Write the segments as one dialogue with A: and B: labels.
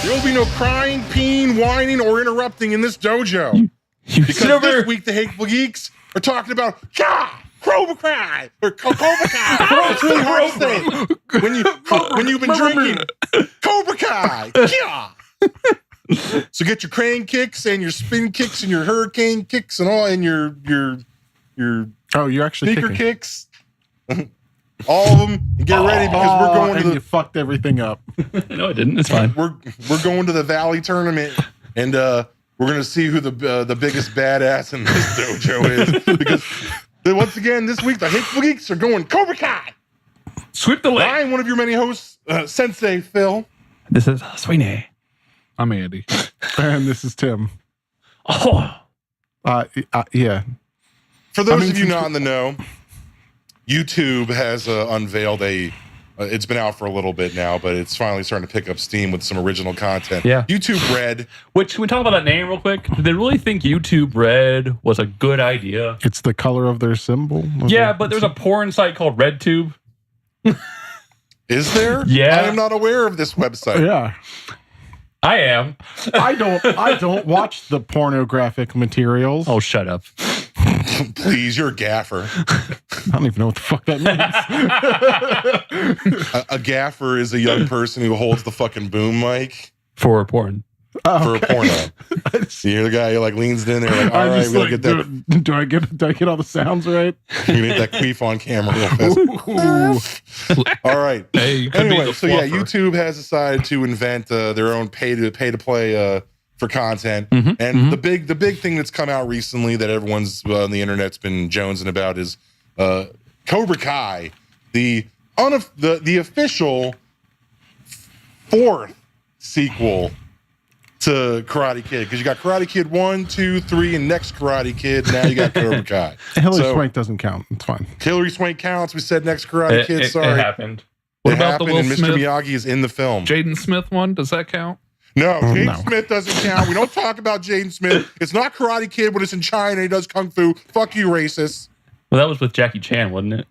A: There will be no crying, peeing, whining, or interrupting in this dojo. Because this week, the Hateful Geeks are talking about COBRA KAI or COBRA KAI. It's really hard to say when you've been drinking COBRA KAI. So get your crane kicks and your spin kicks and your hurricane kicks and all, and your
B: you're actually
A: sneaker kicks. All of them. And get ready because we're going to
B: you fucked everything up.
C: No, I didn't. It's fine.
A: We're going to the Valley tournament, and we're going to see who the biggest badass in this dojo is. Because once again, this week the Hateful Geeks are going COBRA KAI.
C: Sweep the leg.
A: I'm one of your many hosts, Sensei Phil.
C: This is Sweeney.
D: I'm Andy.
B: And this is Tim.
C: Oh.
B: Yeah.
A: For those of you not in the know, YouTube has unveiled it's been out for a little bit now, but it's finally starting to pick up steam with some original content.
C: Yeah.
A: YouTube Red.
C: Which, can we talk about that name real quick? Did they really think YouTube Red was a good idea?
B: It's the color of their symbol.
C: Yeah, but there's a porn site called RedTube.
A: Is there?
C: Yeah.
A: I am not aware of this website.
B: Yeah.
C: I am.
B: I don't watch the pornographic materials.
C: Oh, shut up.
A: Please, you're a gaffer.
B: I don't even know what the fuck that means.
A: A gaffer is a young person who holds the fucking boom mic
C: For porn.
A: for a porno. You hear the guy who like leans in there like, all right, we gotta get that.
B: Do I get all the sounds right?
A: We need that queef on camera real fast. All right.
D: Hey,
A: Anyway, so yeah, YouTube has decided to invent their own pay to play for content, and the big thing that's come out recently that everyone's on the internet's been jonesing about is COBRA KAI, the official fourth sequel to Karate Kid, because you got Karate Kid 1, 2, 3, and next Karate Kid. Now you got COBRA KAI.
B: Hilary Swank doesn't count. It's fine.
A: Hilary Swank counts. We said next Karate Kid. Sorry,
C: it happened.
D: What
A: it
D: about
A: happened,
D: the Will
A: and Mr.
D: Smith?
A: Miyagi is in the film.
D: Jaden Smith one? Does that count?
A: No, Jaden
B: No.
A: Smith doesn't count. We don't talk about Jaden Smith. It's not Karate Kid when it's in China. He does kung fu. Fuck you, racist.
C: Well, that was with Jackie Chan, wasn't it?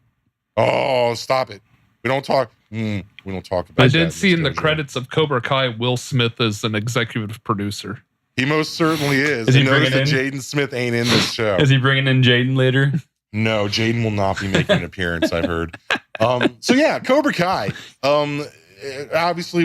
A: Oh, stop it. We don't talk. We don't talk about.
D: I
A: that
D: did see in the
A: Dojo.
D: credits of Cobra Kai, Will Smith is an executive producer.
A: He most certainly is.
C: Is he
A: And notice that
C: bringing
A: Jaden Smith ain't in this show.
C: Is he bringing in Jaden later?
A: No, Jaden will not be making an appearance. I've heard. So yeah, COBRA KAI. Obviously,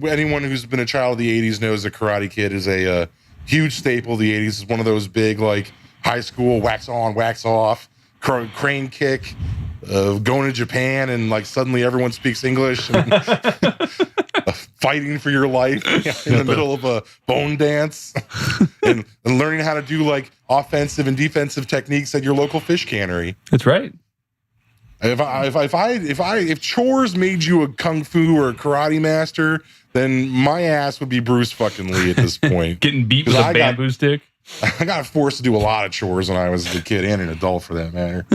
A: anyone who's been a child of the '80s knows that Karate Kid is a huge staple of the '80s. It's one of those big like high school wax on, wax off, crane kick. Going to Japan and like suddenly everyone speaks English. And fighting for your life in the middle of a bone dance and learning how to do like offensive and defensive techniques at your local fish cannery.
C: That's right.
A: If chores made you a kung fu or a karate master, then my ass would be Bruce fucking Lee at this point.
C: Getting beat with a bamboo stick.
A: I got forced to do a lot of chores when I was a kid and an adult for that matter.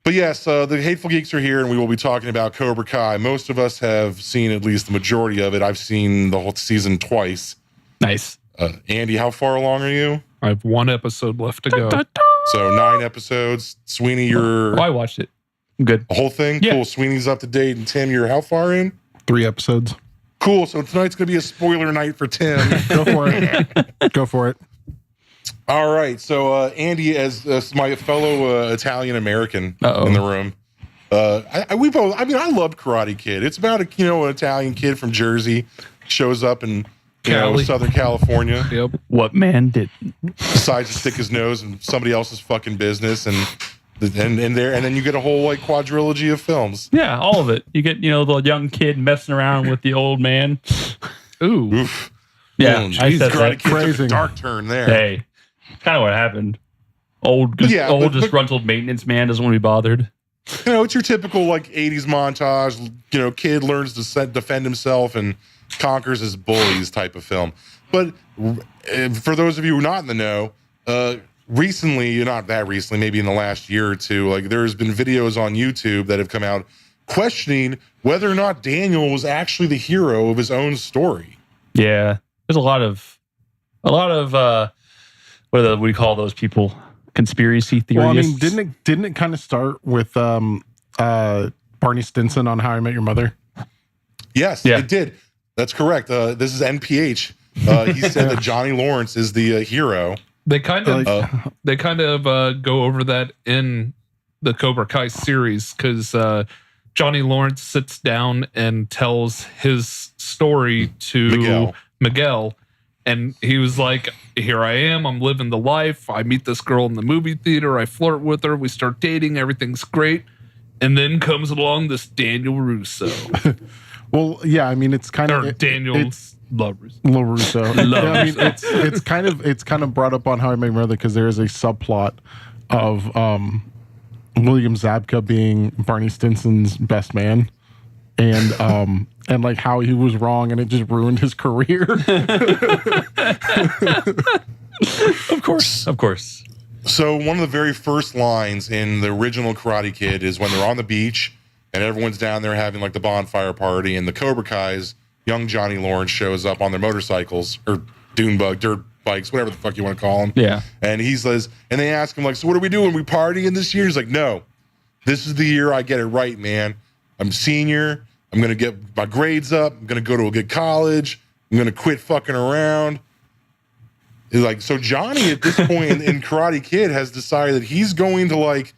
A: But yes, the Hateful Geeks are here, and we will be talking about COBRA KAI. Most of us have seen at least the majority of it. I've seen the whole season twice.
C: Nice.
A: Andy, how far along are you?
D: I have one episode left to go.
A: So 9 episodes. Sweeney, you're
C: I watched it. I'm good.
A: the whole thing?
C: Yeah.
A: Cool. Sweeney's up to date. And Tim, you're how far in?
B: 3 episodes.
A: Cool. So tonight's going to be a spoiler night for Tim.
B: Go for it. Go for it.
A: All right. So Andy, as my fellow Italian American in the room, I loved Karate Kid. It's about an Italian kid from Jersey shows up in Southern California.
D: Yep.
C: What man did?
A: Decides to stick his nose in somebody else's fucking business, and then you get a whole like quadrilogy of films.
C: Yeah, all of it. You get the young kid messing around with the old man.
D: Ooh.
A: Oof.
C: Yeah, I said
A: Karate
C: that.
A: Kid took a
B: Phrasing.
A: dark turn there.
C: Hey, kind of what happened. Old disgruntled maintenance man doesn't want to be bothered.
A: It's your typical like 80s montage, kid learns to defend himself and conquers his bullies type of film. But for those of you who are not in the know, recently, not that recently, maybe in the last year or two, like there's been videos on YouTube that have come out questioning whether or not Daniel was actually the hero of his own story.
C: Yeah, there's a lot of what do you call those people? Conspiracy theorists.
B: Well, I mean, didn't it kind of start with Barney Stinson on How I Met Your Mother?
A: Yes,
C: Yeah.
A: it did. That's correct. This is NPH. He said that Johnny Lawrence is the hero.
D: They kind of go over that in the Cobra Kai series because Johnny Lawrence sits down and tells his story to Miguel. And he was like, here I am. I'm living the life. I meet this girl in the movie theater. I flirt with her. We start dating. Everything's great. And then comes along this Daniel Russo.
B: Well, yeah, I mean, it's kind of
D: Daniel
B: LaRusso. Yeah, I mean, it's kind of brought up on How I Met Your Mother because there is a subplot of William Zabka being Barney Stinson's best man. And like how he was wrong and it just ruined his career.
C: Of course.
A: So one of the very first lines in the original Karate Kid is when they're on the beach and everyone's down there having like the bonfire party, and the Cobra Kai's young Johnny Lawrence shows up on their motorcycles or dirt bikes, whatever the fuck you want to call them.
C: Yeah.
A: And he says, and they ask him like, so what are we doing? We partying this year? He's like, no, this is the year I get it right, man. I'm senior. I'm going to get my grades up. I'm going to go to a good college. I'm going to quit fucking around. It's like, so Johnny at this point in Karate Kid has decided that he's going to like,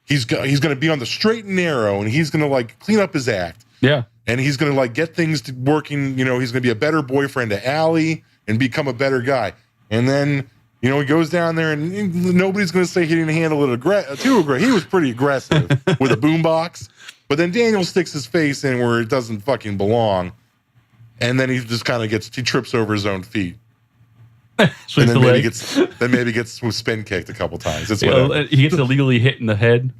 A: he's going to be on the straight and narrow, and he's going to like clean up his act.
C: Yeah.
A: And he's going to like get things to working. You know, he's going to be a better boyfriend to Allie and become a better guy. And then, you know, he goes down there and nobody's going to say he didn't handle it too aggressive. He was pretty aggressive with a boombox. But then Daniel sticks his face in where it doesn't fucking belong. And then he just kind of he trips over his own feet. And then maybe gets spin kicked a couple times. It's
C: he gets illegally hit in the head.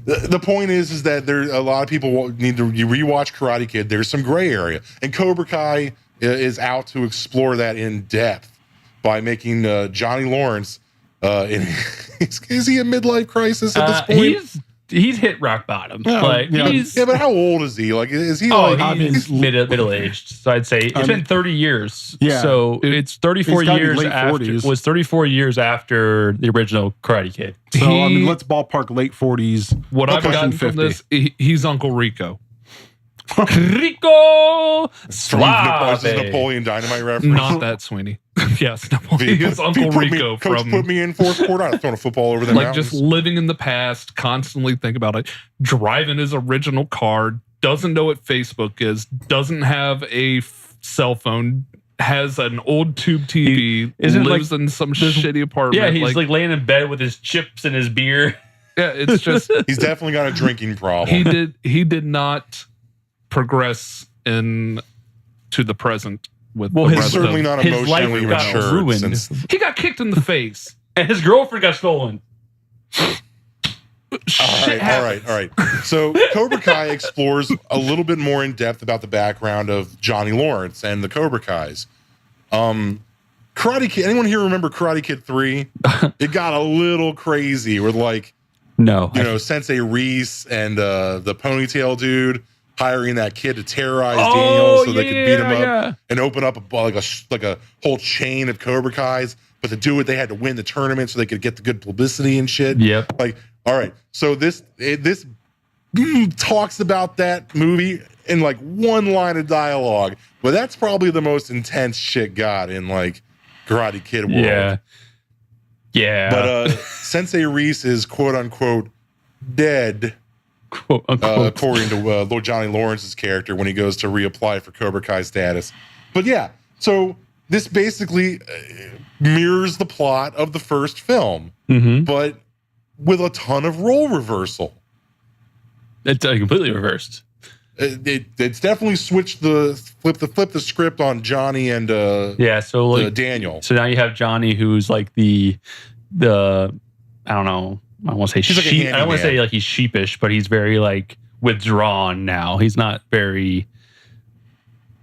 A: The point is that there a lot of people need to rewatch Karate Kid. There's some gray area. And Cobra Kai is out to explore that in depth by making Johnny Lawrence, is he a midlife crisis at this point?
C: He's hit rock bottom.
A: Yeah, but how old is he? Like, is he
C: he's middle aged. So I'd say it's been 30 years.
B: Yeah.
C: So it's 34 years after. 40s. Was 34 years after the original Karate Kid.
B: So I mean, let's ballpark late 40s.
D: What I've gotten from this, he's Uncle Rico.
C: Rico Suave.
A: Is this Napoleon Dynamite reference?
D: Not that, Sweeney. Yes, Napoleon. It's Uncle Rico
A: Coach put me in fourth quarter. I'm throwing a football over there.
D: Like mountains. Just living in the past, constantly think about it. Driving his original car, doesn't know what Facebook is, doesn't have a cell phone, has an old tube TV, lives in some shitty apartment.
C: Yeah, he's like laying in bed with his chips and his beer.
D: Yeah, it's just
A: he's definitely got a drinking problem.
D: He did not progress to the present with
A: he's certainly not emotionally mature since
D: he got kicked in the face
C: and his girlfriend got stolen.
A: All right. So Cobra Kai explores a little bit more in depth about the background of Johnny Lawrence and the Cobra Kais. Karate Kid. Anyone here remember Karate Kid 3? It got a little crazy with Sensei Reese and the ponytail dude hiring that kid to terrorize Daniel so they could beat him up and open up a whole chain of Cobra Kais. But to do it, they had to win the tournament so they could get the good publicity and shit.
C: Yep.
A: Like, all right. So this talks about that movie in like one line of dialogue, but that's probably the most intense shit got in like Karate Kid world.
C: Yeah.
A: But Sensei Reese is quote unquote dead.
C: Quote,
A: according to Lord Johnny Lawrence's character when he goes to reapply for Cobra Kai status. But yeah, so this basically mirrors the plot of the first film, but with a ton of role reversal.
C: It's completely reversed.
A: It's definitely switched flip the script on Johnny and Daniel.
C: So now you have Johnny, who's like the I don't know. I don't want to say I don't want to say like he's sheepish, but he's very like withdrawn now. He's not very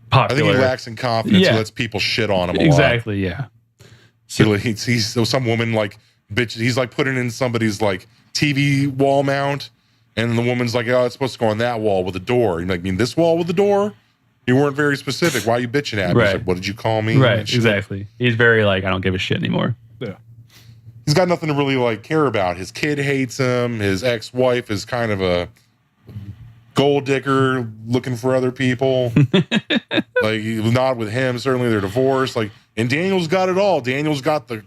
C: popular.
A: I think he lacks in confidence. So lets people shit on him.
C: Exactly. Yeah.
A: So he's some woman like bitch. He's like putting in somebody's like TV wall mount, and the woman's like, "Oh, it's supposed to go on that wall with a door." You're like, "Mean this wall with the door?" You weren't very specific. Why are you bitching at me?
C: Right.
A: He's like, what did you call me?
C: Right. Exactly. He's very like, I don't give a shit anymore.
D: Yeah.
A: He's got nothing to really like care about. His kid hates him. His ex-wife is kind of a gold digger looking for other people. Like, not with him. Certainly, they're divorced. Like, and Daniel's got it all. Daniel's got the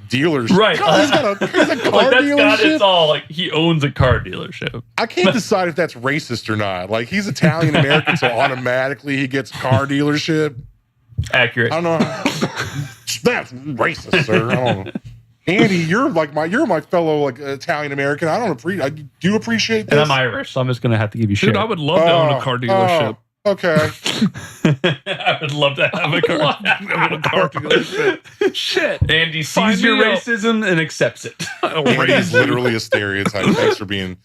A: dealership.
C: Right.
A: He's got a car
C: that's
A: dealership.
C: got it's all. Like, he owns a car dealership.
A: I can't decide if that's racist or not. Like, he's Italian American, so automatically he gets a car dealership.
C: Accurate.
A: I don't know. That's racist, sir. I don't know. Andy, you're my fellow like Italian American. I do appreciate this.
C: And I'm Irish, so I'm just gonna have to give you shit.
D: Dude, I would love to own a car dealership.
A: Okay.
C: I would love to have a car
D: dealership. Shit.
C: Andy sees your racism and accepts it.
A: Andy is literally a stereotype. Thanks for being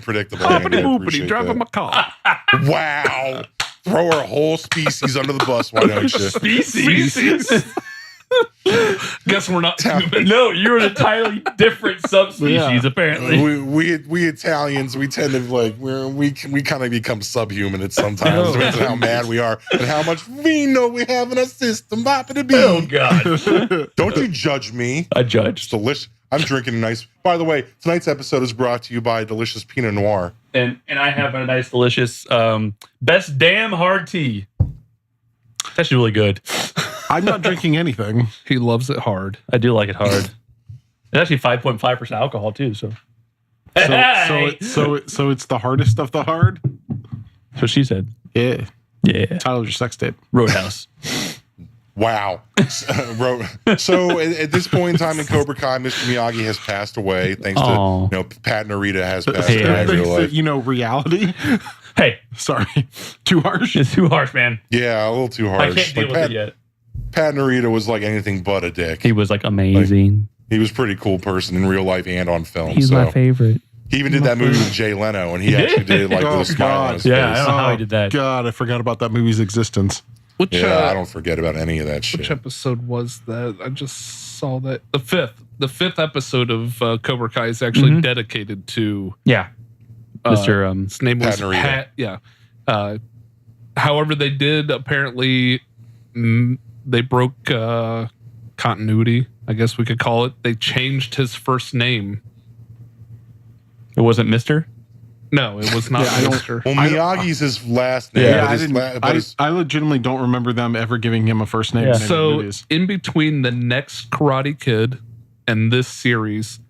A: predictable.
D: Hoppity boopity, driving my car.
A: Wow. Throw our whole species under the bus, why don't you?
D: Species. Guess we're not human.
C: No, you're an entirely different subspecies, apparently.
A: We Italians, we tend to like we kind of become subhuman at sometimes. Depends on how mad we are and how much vino we have in our system.
C: Oh God.
A: Don't you judge me.
C: I judge.
A: It's delicious. I'm drinking a nice. By the way, tonight's episode is brought to you by delicious Pinot Noir.
C: And I have a nice, delicious, best damn hard tea. It's actually really good.
B: I'm not drinking anything.
D: He loves it hard.
C: I do like it hard. It's actually 5.5% alcohol too. So
B: it's the hardest of the hard.
C: That's what she said.
B: Yeah. Title of your sex tape.
C: Roadhouse.
A: Wow. So at this point in time in Cobra Kai, Mr. Miyagi has passed away. Thanks to Pat Narita has passed away in real life.
B: Reality.
C: Hey,
B: sorry, too harsh.
C: It's too harsh, man.
A: Yeah, a little too harsh.
C: I can't deal with it yet.
A: Pat Narita was like anything but a dick.
C: He was like amazing.
A: He was a pretty cool person in real life and on film.
C: He's my favorite.
A: He even did that movie with Jay Leno, and he actually did like with a smile on his face.
C: Yeah, I don't know how he did that.
B: God, I forgot about that movie's existence.
A: I don't forget about any of that shit.
D: Which episode was that? I just saw that. The fifth episode of Cobra Kai is actually dedicated to
C: Mr.
D: His name was Pat. Yeah. However, they did apparently they broke continuity, I guess we could call it. They changed his first name.
C: It wasn't Mr.?
D: No, it was not Mr.
A: Well, Miyagi's his last name.
B: Yeah, I legitimately don't remember them ever giving him a first name.
C: Yeah.
D: So in between the next Karate Kid and this series,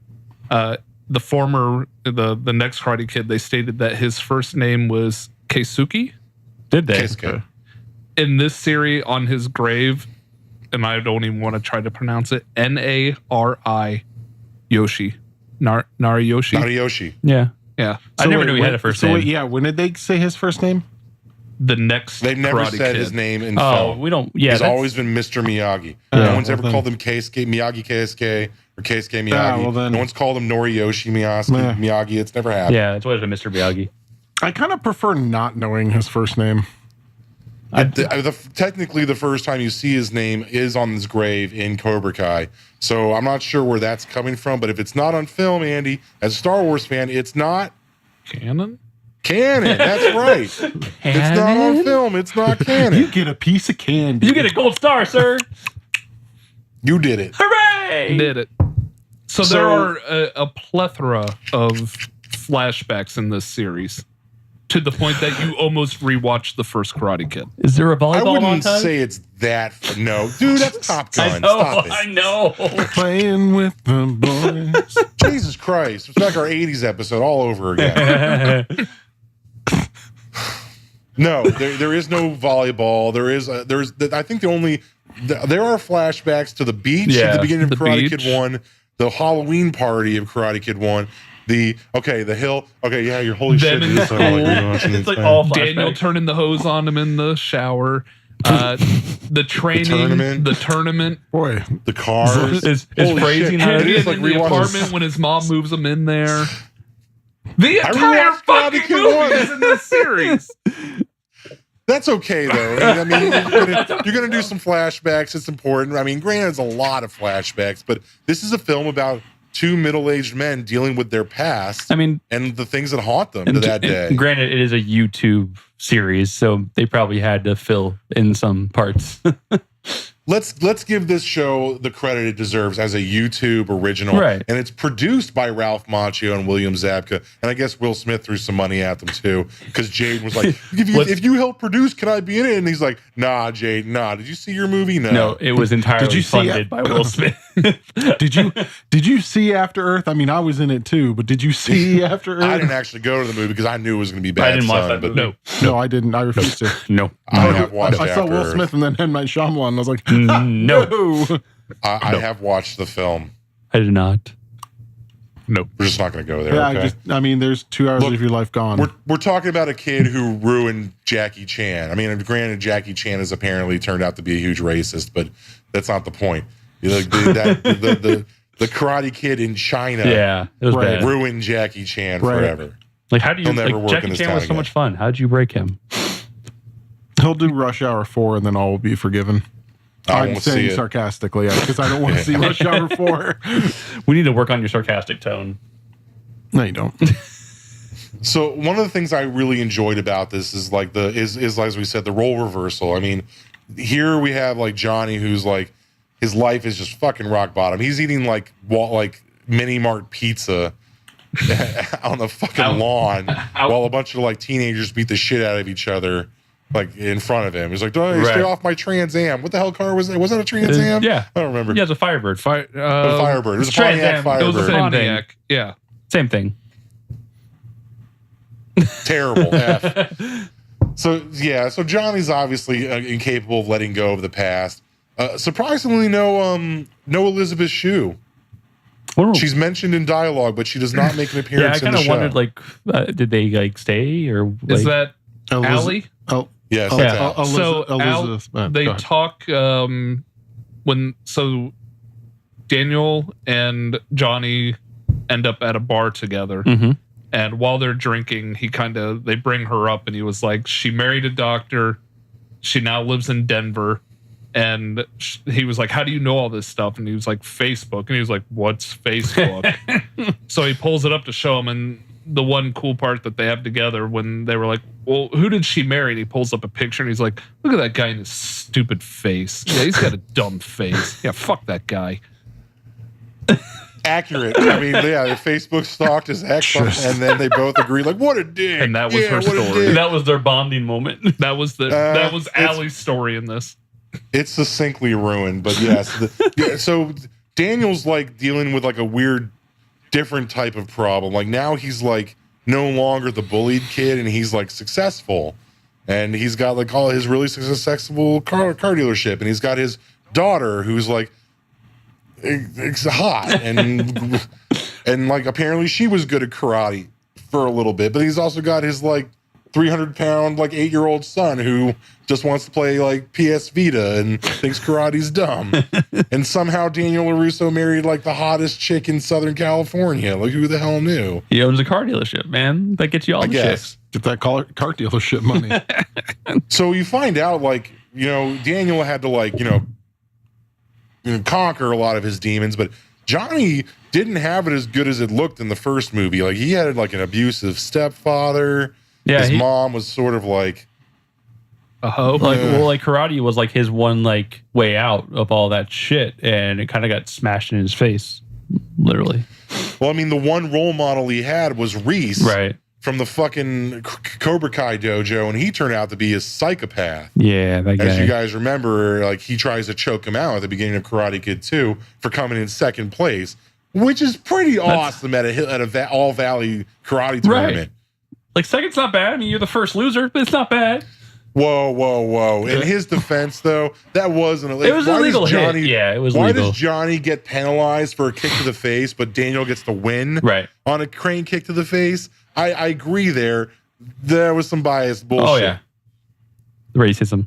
D: the next Karate Kid, they stated that his first name was Keisuke.
C: Did they?
A: Keisuke.
D: In this series, on his grave, and I don't even want to try to pronounce it, Nari Yoshi. Nariyoshi.
A: Nariyoshi.
C: Yeah.
D: Yeah.
C: I never knew he had a first name.
B: When did they say his first name?
D: The next
A: They've never
D: Karate
A: said
D: Kid.
A: his name in film.
C: We don't. Yeah,
A: He's always been Mr. Miyagi. No one's ever called him Keisuke, Miyagi Keisuke, or Keisuke Miyagi. No one's called him Noriyoshi Miyagi. It's never happened.
C: Yeah, it's always been Mr. Miyagi.
B: I kind of prefer not knowing his first name.
A: Technically, the first time you see his name is on his grave in Cobra Kai. So I'm not sure where that's coming from. But if it's not on film, Andy, as a Star Wars fan, it's not
D: canon.
A: That's right. It's not on film. It's not canon.
B: You get a piece of candy.
C: You get a gold star, sir.
A: You did it.
C: Hooray!
D: Did it. So there are a plethora of flashbacks in this series, to the point that you almost rewatched the first Karate Kid.
C: Is there a volleyball
A: I wouldn't
C: montage?
A: say it's that. No, dude, that's Top Gun.
C: I know.
B: Playing with the boys.
A: Jesus Christ! It's like our '80s episode all over again. No, there is no volleyball. I think there are flashbacks to the beach at the beginning of Karate Kid 1, the Halloween party of Karate Kid 1. The hill. Okay, yeah, you're holy shit.
C: It's like all flashbacks.
D: Daniel turning the hose on him in the shower. The training, the tournament.
B: Boy,
A: the cars.
C: Is phrasing
A: it is like
D: in the apartment when his mom moves him in there. The
A: I
D: entire
A: rewatched
D: fucking
A: Karate Kid
D: movie
A: 1.
D: is in this series.
A: That's okay though. I mean, you're gonna do some flashbacks. It's important. I mean, granted, it's a lot of flashbacks, but this is a film about two middle-aged men dealing with their past.
C: I mean,
A: and the things that haunt them to that day.
C: Granted, it is a YouTube series, so they probably had to fill in some parts.
A: let's give this show the credit it deserves as a YouTube original.
C: Right.
A: And it's produced by Ralph Macchio and William Zabka. And I guess Will Smith threw some money at them too, because Jade was like, if you help produce, can I be in it? And he's like, nah, Jade, nah. Did you see your movie?
C: No, it was entirely funded by Will Smith.
B: Did you see After Earth? I mean, I was in it too, but did you see After Earth?
A: I didn't actually go to the movie because I knew it was going to be bad.
C: I didn't watch that
A: but
C: movie.
B: No, I didn't. I refused to.
C: No.
A: I have watched
B: I saw
A: After
B: Will
A: Earth.
B: Smith and then M. Night Shyamalan. And I was like,
C: no.
A: I have watched the film.
C: I did not.
D: Nope.
A: We're just not going to go there.
B: yeah,
A: Okay?
B: I mean, there's 2 hours of your life gone.
A: We're talking about a kid who ruined Jackie Chan. I mean, granted, Jackie Chan has apparently turned out to be a huge racist, but that's not the point. The Karate Kid in China,
C: It was bad.
A: ruined Jackie Chan forever.
C: Like, how do you?
A: He'll never work in
C: Jackie
A: this
C: Chan
A: town
C: was so
A: again.
C: much fun. How did you break him?
B: He'll do Rush Hour 4 and then all will be forgiven.
A: I
B: I'm
A: won't see
B: saying
A: it.
B: sarcastically because I don't want to see Rush Hour 4.
C: We need to work on your sarcastic tone.
B: No, you don't.
A: So one of the things I really enjoyed about this is like is as we said, the role reversal. I mean, here we have like Johnny, who's like his life is just fucking rock bottom. He's eating like mini mart pizza on the fucking lawn while a bunch of like teenagers beat the shit out of each other like in front of him. He's like, stay off my Trans Am. What the hell car was that? Was that a Trans Am?
C: Yeah.
A: I don't remember.
C: Yeah, it's a Firebird.
A: Firebird. It was a
C: Trans
A: Pontiac
C: Am.
A: Firebird.
D: It was a
C: Same
D: Pontiac. Yeah.
C: Same thing.
A: Terrible. F. So Johnny's obviously incapable of letting go of the past. Surprisingly, no Elizabeth Shue. She's mentioned in dialogue, but she does not make an appearance.
C: Yeah, I kind of wondered, like, did they like stay or? Like,
D: Is that Allie?
B: Oh,
A: yes.
B: oh,
A: That's
B: yeah.
A: Al.
D: So
B: Elizabeth.
D: they
B: Go ahead.
D: talk so Daniel and Johnny end up at a bar together.
C: Mhm.
D: And while they're drinking, they bring her up and he was like, she married a doctor. She now lives in Denver. And he was like, how do you know all this stuff? And he was like, Facebook. And he was like, what's Facebook? So he pulls it up to show him. And the one cool part that they have together when they were like, well, who did she marry? And he pulls up a picture and he's like, look at that guy in his stupid face. Yeah, he's got a dumb face. Yeah, fuck that guy.
A: Accurate. I mean, yeah, Facebook stalked his ex, and then they both agree, like, what a dick.
D: And that was her
A: what a
D: story.
A: dick.
C: That was their bonding moment.
D: That was Allie's story in this.
A: It's succinctly ruined, but yes. So Daniel's like dealing with like a weird, different type of problem. Like now he's like no longer the bullied kid, and he's like successful, and he's got like all his really successful car dealership, and he's got his daughter who's like it's hot and like apparently she was good at karate for a little bit, but he's also got his like 300-pound like 8-year-old son who just wants to play like PS Vita and thinks karate's dumb. And somehow Daniel LaRusso married like the hottest chick in Southern California. Like who the hell knew?
C: He owns a car dealership, man. That gets you all
A: I
C: the
A: guess.
C: shit.
B: Get that car dealership money.
A: So you find out like, Daniel had to like, conquer a lot of his demons, but Johnny didn't have it as good as it looked in the first movie. Like he had like an abusive stepfather.
C: Yeah,
A: his mom was sort of like
D: A hoe.
C: like karate was like his one like way out of all that shit, and it kind of got smashed in his face, literally.
A: well, I mean, the one role model he had was Reese,
C: Right.
A: from the fucking Cobra Kai dojo, and he turned out to be a psychopath.
C: Yeah, that guy.
A: As you guys remember, like he tries to choke him out at the beginning of Karate Kid 2 for coming in second place, which is pretty awesome at a All Valley karate tournament.
C: Like second's not bad. I mean, you're the first loser, but it's not bad.
A: Whoa. In his defense, though, that wasn't
C: It was a legal hit.
A: Johnny,
C: Yeah, it was
A: why
C: legal.
A: does Johnny get penalized for a kick to the face, but Daniel gets the win
C: Right.
A: on a crane kick to the face? I agree there. There was some biased bullshit.
C: Oh yeah. Racism.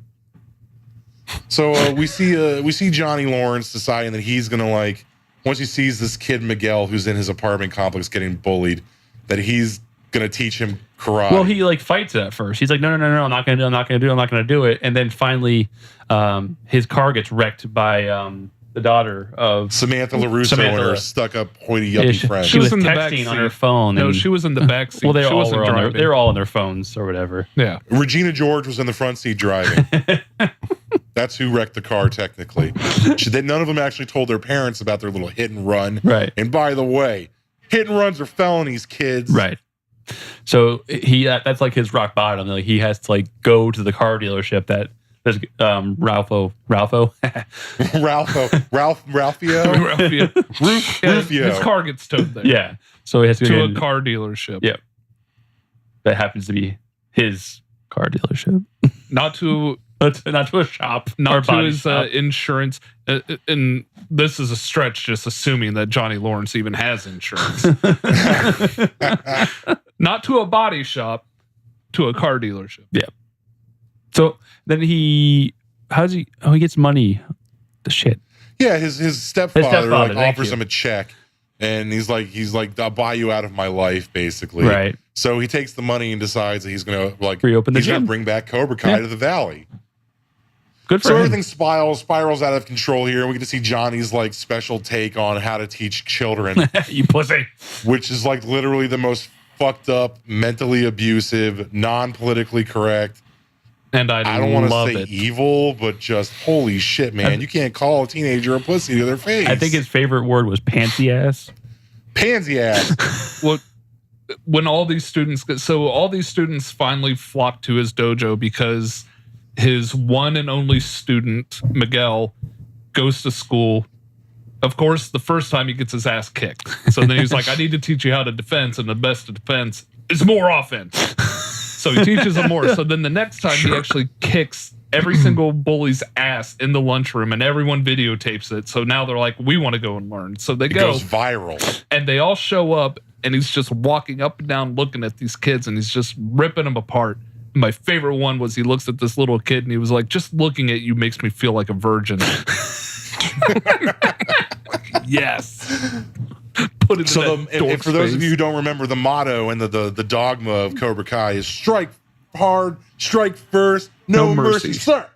A: So we see Johnny Lawrence deciding that he's gonna like once he sees this kid Miguel who's in his apartment complex getting bullied, that he's gonna teach him karate.
C: Well, he like fights it at first. He's like, no, I'm not gonna do it. And then finally, his car gets wrecked by the daughter of
A: Samantha LaRusso and her stuck-up hoity-yuppie friend.
C: She was
D: in the
C: texting on
D: backseat.
C: her phone.
D: No,
C: and-
D: she was in the back seat.
C: Well, they
D: she
C: all
D: wasn't
C: were on
D: driving.
C: they're all on their phones or whatever.
D: Yeah.
A: Regina George was in the front seat driving. That's who wrecked the car, technically. None of them actually told their parents about their little hit and run.
C: Right.
A: And by the way, hit and runs are felonies, kids.
C: Right. So that's like his rock bottom. Like he has to like go to the car dealership that there's Ralphio.
A: Rufio.
D: His car gets towed there.
C: Yeah. So he has to go
D: to a car dealership.
C: Yeah. That happens to be his car dealership.
D: Not to
C: a shop.
D: Not to his insurance. And this is a stretch, just assuming that Johnny Lawrence even has insurance. Not to a body shop, to a car dealership.
C: Yeah. So then he gets money. The shit.
A: Yeah, his stepfather offers him a check, and he's like, I'll buy you out of my life, basically.
C: Right.
A: So he takes the money and decides that he's gonna
C: reopen the
A: gym.
C: He's
A: gonna bring back Cobra Kai to the Valley.
C: Good for
A: him.
C: Everything
A: spirals out of control here. We get to see Johnny's like special take on how to teach children.
C: You pussy.
A: Which is like literally the most fucked up, mentally abusive, non-politically correct.
D: And I
A: don't want to say evil, but just holy shit, man. You can't call a teenager a pussy to their face.
C: I think his favorite word was pansy ass.
A: Pansy ass.
D: Well, when all these students finally flock to his dojo because his one and only student, Miguel, goes to school. Of course, the first time he gets his ass kicked. So then he's like, I need to teach you how to defense, and the best of defense is more offense. So he teaches them more. So then the next time he actually kicks every single bully's ass in the lunchroom, and everyone videotapes it. So now they're like, we want to go and learn. So it
A: goes viral.
D: And they all show up, and he's just walking up and down looking at these kids, and he's just ripping them apart. My favorite one was he looks at this little kid and he was like, just looking at you makes me feel like a virgin. Yes. Put it
A: so and for those of you who don't remember, the motto and the dogma of Cobra Kai is strike hard, strike first, no mercy, sir.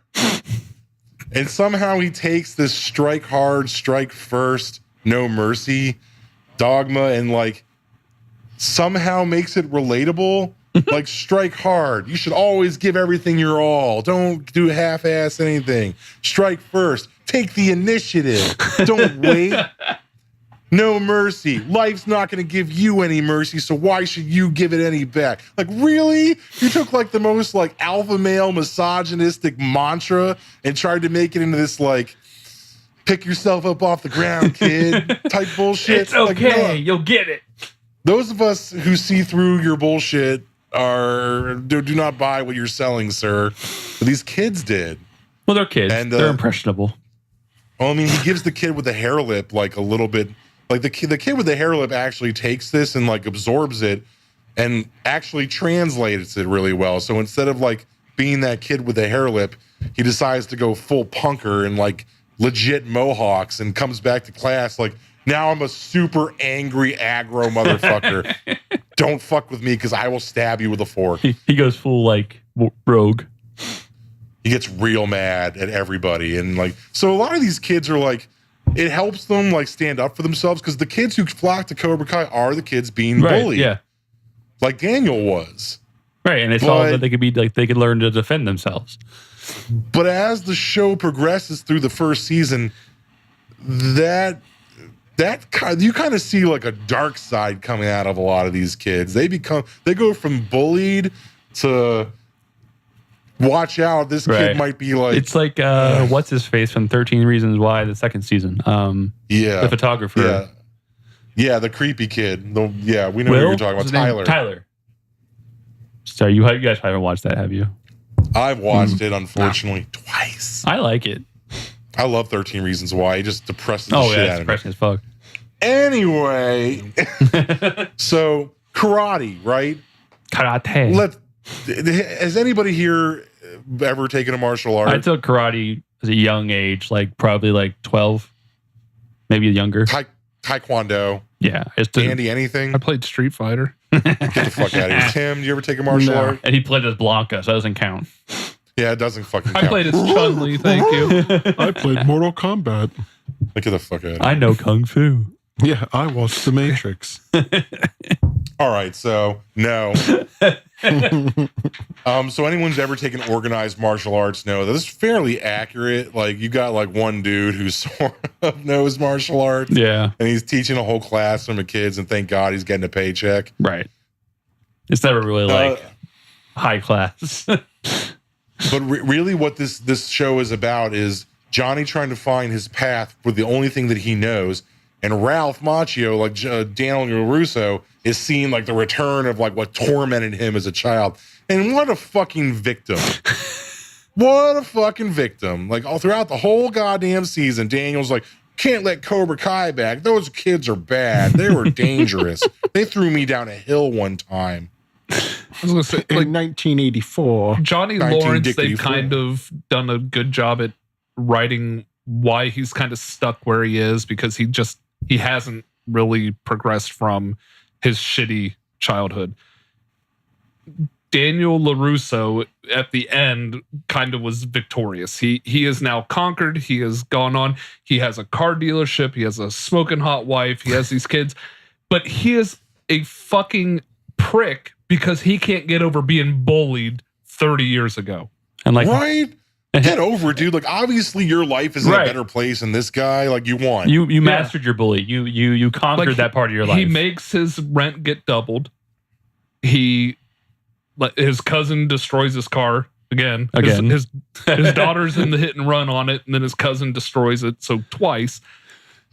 A: And somehow he takes this strike hard, strike first, no mercy dogma and like somehow makes it relatable. Like, strike hard. You should always give everything your all. Don't do half-ass anything. Strike first. Take the initiative. Don't wait. No mercy. Life's not going to give you any mercy, so why should you give it any back? Like, really? You took like the most like alpha male misogynistic mantra and tried to make it into this like pick yourself up off the ground, kid type bullshit.
C: It's okay. Like, you'll get it.
A: Those of us who see through your bullshit do not buy what you're selling, sir. But these kids did.
C: Well, they're kids. And they're impressionable.
A: Well, I mean, he gives the kid with the hair lip like a little bit. Like the kid with the hair lip actually takes this and like absorbs it and actually translates it really well. So instead of like being that kid with the hair lip, he decides to go full punker and like legit mohawks and comes back to class like, now I'm a super angry aggro motherfucker. Don't fuck with me because I will stab you with a fork.
C: He goes full like rogue.
A: He gets real mad at everybody. And like, so a lot of these kids are like, it helps them like stand up for themselves because the kids who flock to Cobra Kai are the kids being bullied.
C: Yeah.
A: Like Daniel was.
C: Right. And it's all that they could be like, they could learn to defend themselves.
A: But as the show progresses through the first season, you kind of see like a dark side coming out of a lot of these kids. They go from bullied to watch out. This kid might be like,
C: it's like what's his face from 13 Reasons Why, the second season. The photographer.
A: Yeah, the creepy kid. We know who you're talking about. Tyler.
C: Sorry, you guys haven't watched that, have you?
A: I've watched it, unfortunately, twice.
C: I like it.
A: I love 13 Reasons Why. It just depresses the shit out of me.
C: It's depressing as fuck.
A: Anyway, so karate, right?
C: Karate.
A: Has anybody here ever taken a martial art?
C: I took karate at a young age, like probably like 12, maybe younger.
A: Taekwondo.
C: Yeah.
A: Andy, anything?
D: I played Street Fighter.
A: Get the fuck out of here. Tim, do you ever take a martial art?
C: And he played as Blanca, so that doesn't count.
A: Yeah, it doesn't fucking count.
D: I played as Chun-Li, thank you.
B: I played Mortal Kombat.
A: Get the fuck out of here.
C: I know Kung Fu.
B: Yeah, I watched The Matrix.
A: All right, so no. So anyone's ever taken organized martial arts know that this is fairly accurate. Like you got like one dude who sort of knows martial arts.
C: Yeah.
A: And he's teaching a whole class from the kids, and thank God he's getting a paycheck.
C: Right. It's never really like high class.
A: But really what this show is about is Johnny trying to find his path with the only thing that he knows. And Ralph Macchio, like Daniel LaRusso, is seeing like the return of like what tormented him as a child. And what a fucking victim. What a fucking victim. Like all throughout the whole goddamn season, Daniel's like, can't let Cobra Kai back. Those kids are bad. They were dangerous. They threw me down a hill one time.
D: I was gonna say,
B: in 1984.
D: Johnny Lawrence, they've kind of done a good job at writing why he's kind of stuck where he is, because he hasn't really progressed from his shitty childhood. Daniel LaRusso at the end kind of was victorious. He is now conquered. He has gone on. He has a car dealership. He has a smoking hot wife. He has these kids. But he is a fucking prick because he can't get over being bullied 30 years ago.
C: And like,
A: right? Get over it, dude. Like, obviously, your life is in a better place than this guy. Like, you won.
C: You mastered your bully. You conquered that part of your life.
D: He makes his rent get doubled. His cousin destroys his car again. His daughter's in the hit and run on it, and then his cousin destroys it. So twice.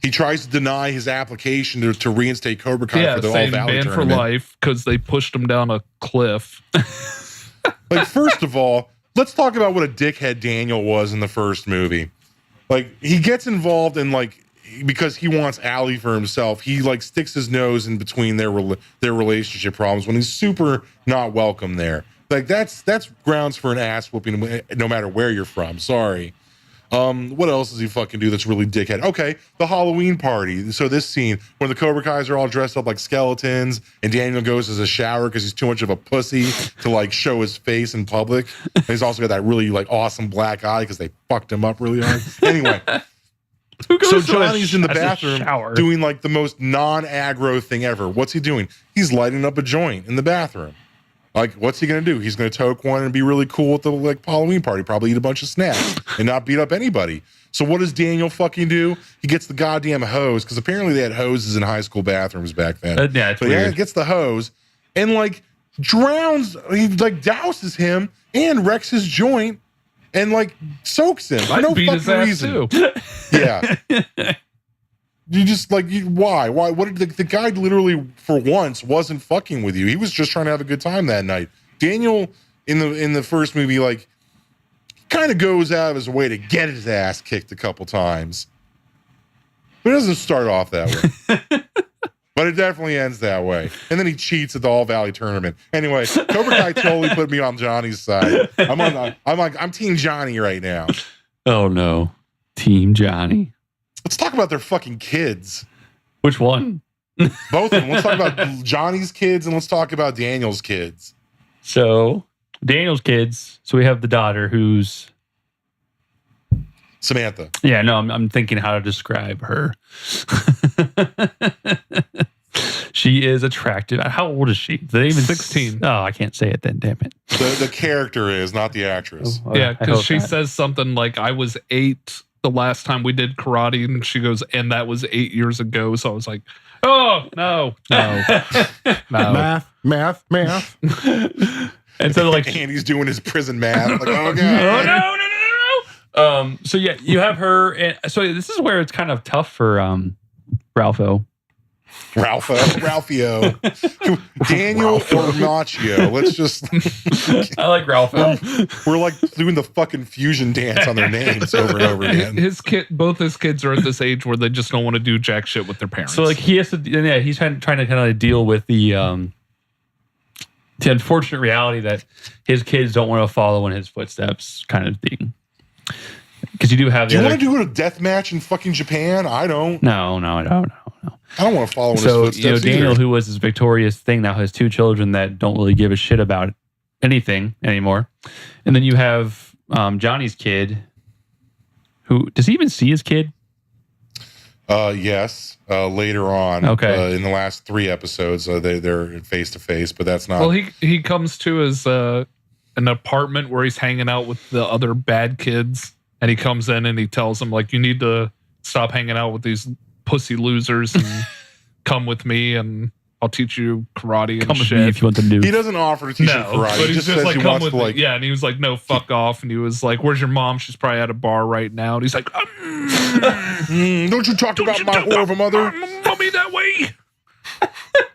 A: He tries to deny his application to reinstate Cobra Kai for the All Valley
D: banned
A: tournament.
D: For life because they pushed him down a cliff.
A: Like, first of all, let's talk about what a dickhead Daniel was in the first movie. Like, he gets involved in, like, because he wants Allie for himself, he, like, sticks his nose in between their relationship problems when he's super not welcome there. Like, that's grounds for an ass whooping no matter where you're from. Sorry. What else does he fucking do that's really dickhead? Okay, the Halloween party. So this scene when the Cobra Kais are all dressed up like skeletons and Daniel goes as a shower because he's too much of a pussy to like show his face in public. And he's also got that really like awesome black eye because they fucked him up really hard. Anyway, so Johnny's in the bathroom doing like the most non-aggro thing ever. What's he doing? He's lighting up a joint in the bathroom. Like, what's he going to do? He's going to toke one and be really cool at the like Halloween party, probably eat a bunch of snacks and not beat up anybody. So what does Daniel fucking do? He gets the goddamn hose, because apparently they had hoses in high school bathrooms back then.
C: Yeah, it's weird.
A: Yeah, he gets the hose and like drowns, he like douses him and wrecks his joint and like soaks him. I know fucking reason. Yeah. You just like, why? What did the guy literally for once wasn't fucking with you? He was just trying to have a good time that night. Daniel in the first movie, like, kind of goes out of his way to get his ass kicked a couple times. But it doesn't start off that way. But it definitely ends that way. And then he cheats at the All Valley tournament. Anyway, Cobra Kai totally put me on Johnny's side. I'm Team Johnny right now.
C: Oh no. Team Johnny.
A: Let's talk about their fucking kids.
C: Which one?
A: Both of them. Let's talk about Johnny's kids and let's talk about Daniel's kids.
C: So, Daniel's kids. So we have the daughter who's
A: Samantha.
C: Yeah, no, I'm thinking how to describe her. She is attractive. How old is she? They even
D: 16.
C: Oh, I can't say it then. Damn it.
A: The character is, not the actress.
C: Oh,
D: yeah, because she says something like, "I was 8 the last time we did karate," and she goes, "And that was 8 years ago." So I was like, "Oh no,
B: math."
C: And so like
A: Andy's doing his prison math. Like, oh god,
C: no. So yeah, you have her. And so this is where it's kind of tough for Ralphio.
A: Daniel or Macchio. Let's just.
C: I like Ralphio.
A: We're like doing the fucking fusion dance on their names over and over again.
D: Both his kids are at this age where they just don't want to do jack shit with their parents.
C: So like he has to. Yeah, he's trying to kind of deal with the unfortunate reality that his kids don't want to follow in his footsteps, kind of thing. Because you do have.
A: Do you want to do a death match in fucking Japan? I don't.
C: No, I don't.
A: I don't want to follow in his footsteps.
C: So, Daniel, who was his victorious thing, now has 2 children that don't really give a shit about anything anymore. And then you have Johnny's kid, who does he even see his kid?
A: Yes. Later on,
C: okay,
A: in the last 3 episodes, they're face to face, but that's not.
D: Well, he comes to his an apartment where he's hanging out with the other bad kids, and he comes in and he tells them like, you need to stop hanging out with these pussy losers and come with me, and I'll teach you karate and
C: come with
D: shit.
C: me if you want to do.
A: He doesn't offer to teach him karate.
D: But
A: He just
D: he's
A: says
D: like,
A: he
D: come
A: wants
D: with
A: to
D: me.
A: like.
D: Yeah, and he was like, no, fuck off. And he was like, where's your mom? She's probably at a bar right now. And he's like,
A: Don't you talk about my whore of a mother?
D: Mommy that way.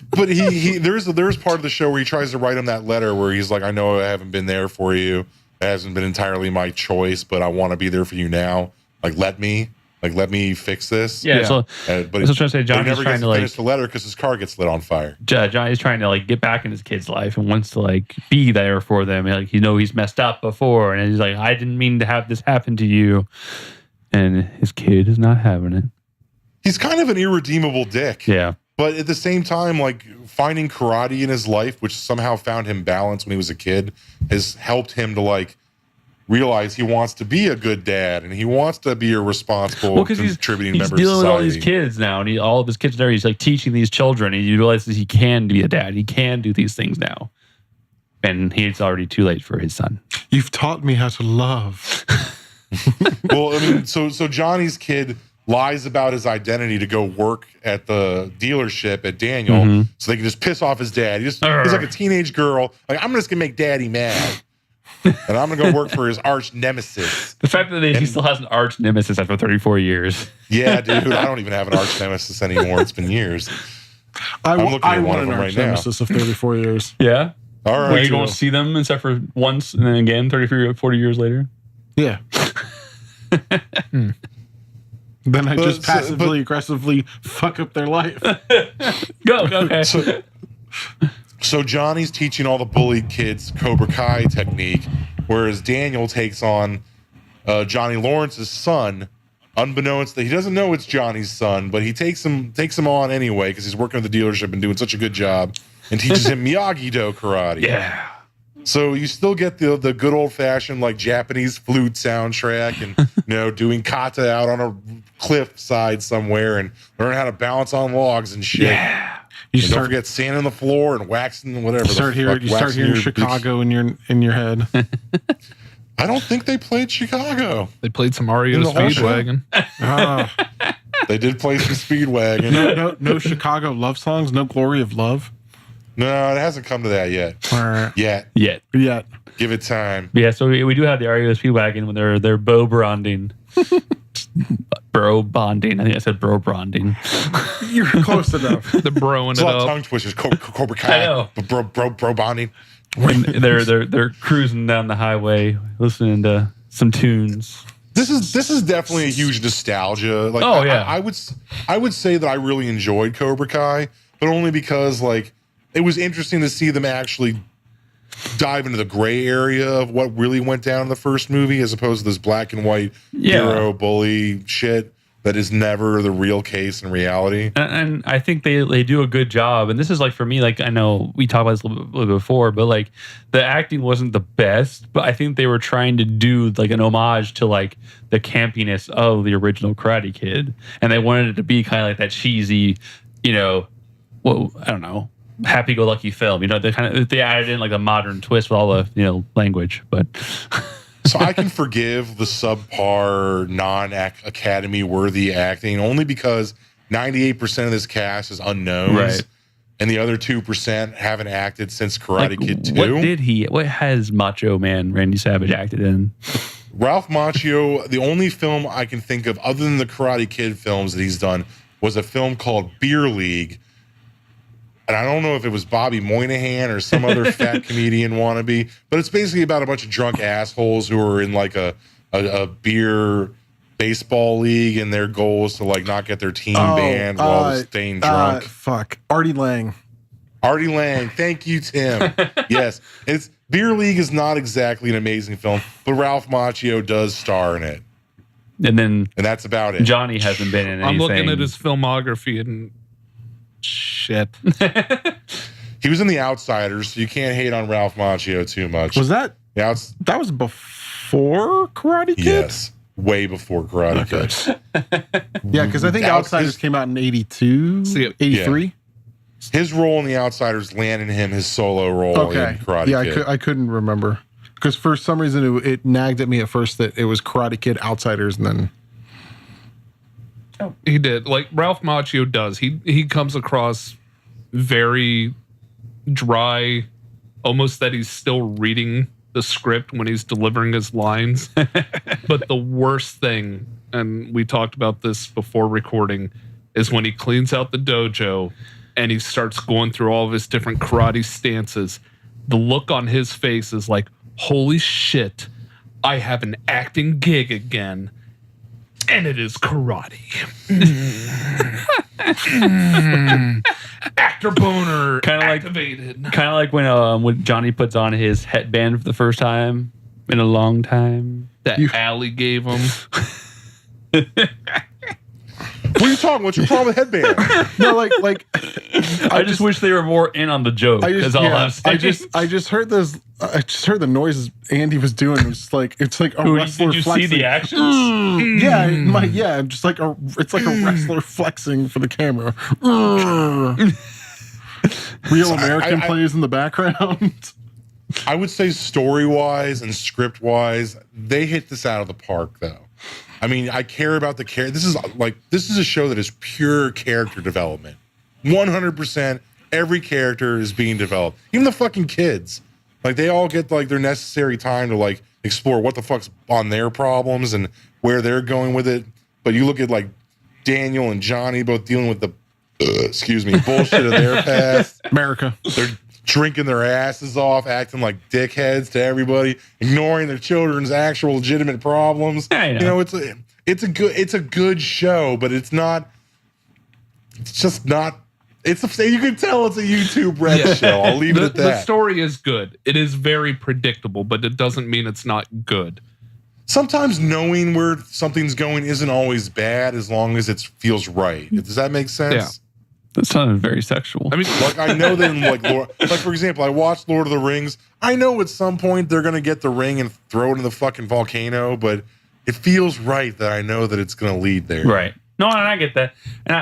A: But there's part of the show where he tries to write him that letter where he's like, I know I haven't been there for you. It hasn't been entirely my choice, but I want to be there for you now. Let me fix this.
C: Yeah. So,
A: but
C: I was trying to say, Johnny's trying to
A: finish the letter because his car gets lit on fire.
C: Johnny's trying to get back in his kid's life and wants to be there for them. He's messed up before, and he's like, I didn't mean to have this happen to you. And his kid is not having it.
A: He's kind of an irredeemable dick.
C: Yeah.
A: But at the same time, finding karate in his life, which somehow found him balance when he was a kid, has helped him to realize he wants to be a good dad and he wants to be a responsible, contributing member of society.
C: He's dealing with all these kids now, and all of his kids there. He's teaching these children, and he realizes he can be a dad. He can do these things now, and it's already too late for his son.
B: You've taught me how to love.
A: Well, I mean, so Johnny's kid lies about his identity to go work at the dealership at Daniel, so they can just piss off his dad. He's like a teenage girl. I'm just gonna make daddy mad, and I'm gonna go work for his arch nemesis.
C: The fact that he still has an arch nemesis after 34 years.
A: Yeah, dude, I don't even have an arch nemesis anymore. It's been years.
B: I want an arch nemesis of 34 years.
C: Yeah.
A: All right.
C: Where you don't see them except for once, and then again 40 years later.
B: Yeah. Then I just passively aggressively fuck up their life.
C: Go. Okay.
A: So Johnny's teaching all the bullied kids COBRA KAI technique, whereas Daniel takes on Johnny Lawrence's son, unbeknownst that he doesn't know it's Johnny's son, but he takes him on anyway because he's working at the dealership and doing such a good job, and teaches him Miyagi-Do karate.
C: Yeah.
A: So you still get the good old fashioned Japanese flute soundtrack, and doing kata out on a cliff side somewhere, and learn how to balance on logs and shit.
C: Yeah.
A: Don't forget sand on the floor and waxing whatever.
B: You start hearing Chicago in your head.
A: I don't think they played Chicago.
D: They played some REO Speedwagon.
A: They did play some Speedwagon.
B: No Chicago love songs. No Glory of Love.
A: No, it hasn't come to that yet.
C: Yet.
A: Give it time.
C: Yeah, so we do have the REO Speedwagon when they're bow bonding. Bro bonding. I think I said bro bonding.
B: You're close enough.
D: The broing
A: It's
D: it
A: a lot of
D: up.
A: tongue twisters. COBRA KAI.
C: I know.
A: Bro bonding.
C: When they're cruising down the highway, listening to some tunes.
A: This is definitely a huge nostalgia. I would say that I really enjoyed COBRA KAI, but only because it was interesting to see them actually dive into the gray area of what really went down in the first movie, as opposed to this black and white hero bully shit that is never the real case in reality.
C: And I think they do a good job. And this is for me, I know we talked about this a little bit before, but the acting wasn't the best, but I think they were trying to do an homage to the campiness of the original Karate Kid. And they wanted it to be kind of that cheesy, I don't know, happy-go-lucky film. They added in a modern twist with all the language, but
A: so I can forgive the subpar, non-Academy worthy acting only because 98% of this cast is unknowns,
C: right?
A: And the other 2% haven't acted since Karate Kid 2.
C: What has Macho Man Randy Savage acted in?
A: Ralph Macchio, the only film I can think of other than the Karate Kid films that he's done was a film called Beer League. And I don't know if it was Bobby Moynihan or some other fat comedian wannabe, but it's basically about a bunch of drunk assholes who are in a beer baseball league, and their goal is to not get their team banned while staying drunk.
B: Artie Lang.
A: Artie Lang. Thank you, Tim. Yes. Beer League is not exactly an amazing film, but Ralph Macchio does star in it.
C: And
A: that's about it.
C: Johnny hasn't been in anything.
D: I'm looking at his filmography and shit.
A: He was in The Outsiders, so you can't hate on Ralph Macchio too much.
B: Was that?
A: Yeah,
B: that was before Karate Kid?
A: Yes. way before Karate Kid.
B: Yeah, because I think Outsiders came out in 82, 83.
A: Yeah. His role in The Outsiders landed him his solo role in Karate Kid.
B: I couldn't remember. Because for some reason it nagged at me at first that it was Karate Kid, Outsiders, and then...
D: Oh. He did. Like Ralph Macchio does. He comes across very dry, almost that he's still reading the script when he's delivering his lines. But the worst thing, and we talked about this before recording, is when he cleans out the dojo and he starts going through all of his different karate stances. The look on his face is like, holy shit, I have an acting gig again. And it is karate. Actor boner activated.
C: Kind of like when Johnny puts on his headband for the first time in a long time.
D: That Allie gave him.
A: What are you talking? What's your problem with headband?
B: No, like
C: I just wish they were more in on the joke. I
B: just heard this. I just heard the noises Andy was doing. It's like a wrestler.
C: Did you
B: flexing.
C: see the actions?
B: Yeah, just like it's like a wrestler flexing for the camera. Real American plays in the background.
A: I would say story-wise and script-wise, they hit this out of the park, though. I mean, I care about the character. This is a show that is pure character development. 100%. Every character is being developed. Even the fucking kids. Like, they all get like their necessary time to like explore what the fuck's on their problems and where they're going with it. But you look at like Daniel and Johnny both dealing with the bullshit of their past.
B: America.
A: They're drinking their asses off, acting like dickheads to everybody, ignoring their children's actual legitimate problems.
C: I know.
A: You know, it's a good show, but it's just not. You can tell it's a YouTube red show. I'll leave it at that.
D: The story is good. It is very predictable, but it doesn't mean it's not good.
A: Sometimes knowing where something's going isn't always bad as long as it feels right. Does that make sense?
D: Yeah.
C: That sounded very sexual.
A: I mean, like I know that in like for example, I watched Lord of the Rings. I know at some point they're gonna get the ring and throw it in the fucking volcano, but it feels right that I know that it's gonna lead there.
C: Right. No, and I get that. And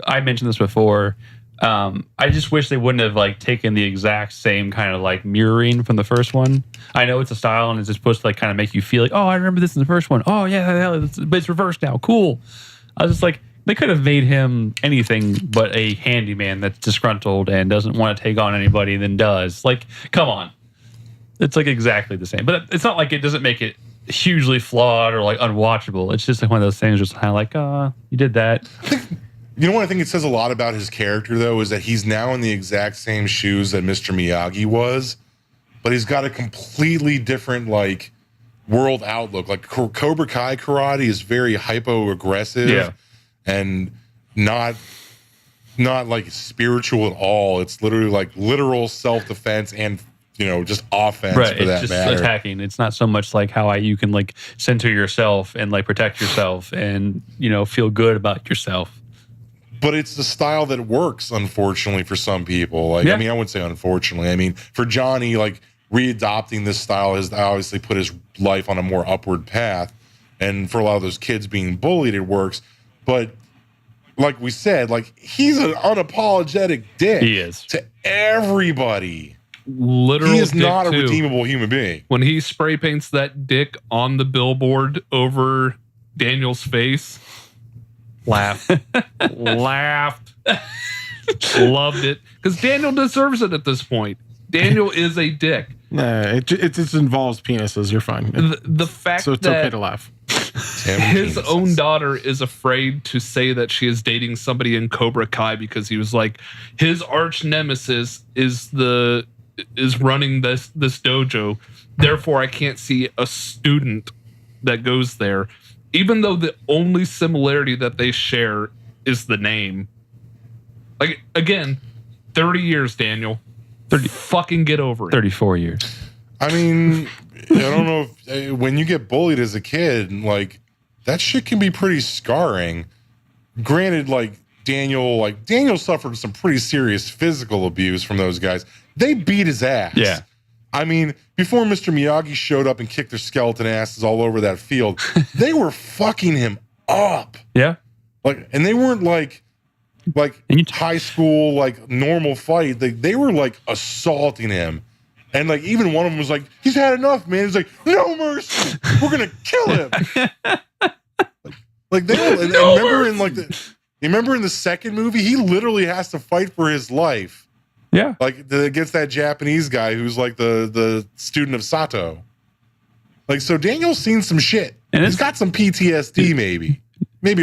C: I mentioned this before. I just wish they wouldn't have like taken the exact same kind of like mirroring from the first one. I know it's a style and it's just supposed to like kind of make you feel like, oh, I remember this in the first one. Oh yeah, but it's reversed now. Cool. I was just like, they could have made him anything but a handyman that's disgruntled and doesn't want to take on anybody, then does. Like, come on. It's like exactly the same. But it's not like it doesn't make it hugely flawed or like unwatchable. It's just like one of those things just kind of like, you did that.
A: You know what I think it says a lot about his character, though, is that he's now in the exact same shoes that Mr. Miyagi was, but he's got a completely different, like, world outlook. Like, Cobra Kai karate is very hypo-aggressive and not like spiritual at all. It's literally like literal self-defense and, you know, just offense for that
C: it's just
A: matter.
C: Attacking. It's not so much like how you can like center yourself and like protect yourself and, you know, feel good about yourself.
A: But it's the style that works, unfortunately, for some people. Like, I mean, I wouldn't say unfortunately. I mean, for Johnny, like readopting this style has obviously put his life on a more upward path. And for a lot of those kids being bullied, it works. But like we said, like he's an unapologetic dick.
C: He is
A: to everybody.
D: Literal.
A: He is not a redeemable human being.
D: When he spray paints that dick on the billboard over Daniel's face, laughed, loved it because Daniel deserves it at this point. Daniel is a dick.
B: Nah, it just involves penises. You're fine.
D: The fact
B: so it's
D: that
B: okay to laugh.
D: His own daughter is afraid to say that she is dating somebody in Cobra Kai because he was like, his arch nemesis is running this dojo. Therefore, I can't see a student that goes there, even though the only similarity that they share is the name. Like, again, 30 years, Daniel. 30, fucking get over it.
C: 34 years.
A: I mean, I don't know if when you get bullied as a kid, like that shit can be pretty scarring. Granted, like Daniel suffered some pretty serious physical abuse from those guys. They beat his ass.
C: Yeah.
A: I mean, before Mr. Miyagi showed up and kicked their skeleton asses all over that field, they were fucking him up.
C: Yeah.
A: Like, and they weren't like high school, like normal fight. They were like assaulting him. And like, even one of them was like, he's had enough, man. He's like, no mercy. We're going to kill him. Like they were, and remember in like remember in the second movie, he literally has to fight for his life.
C: Yeah.
A: Like against that Japanese guy who's like the student of Sato. Like, so Daniel's seen some shit. And he's got some PTSD, maybe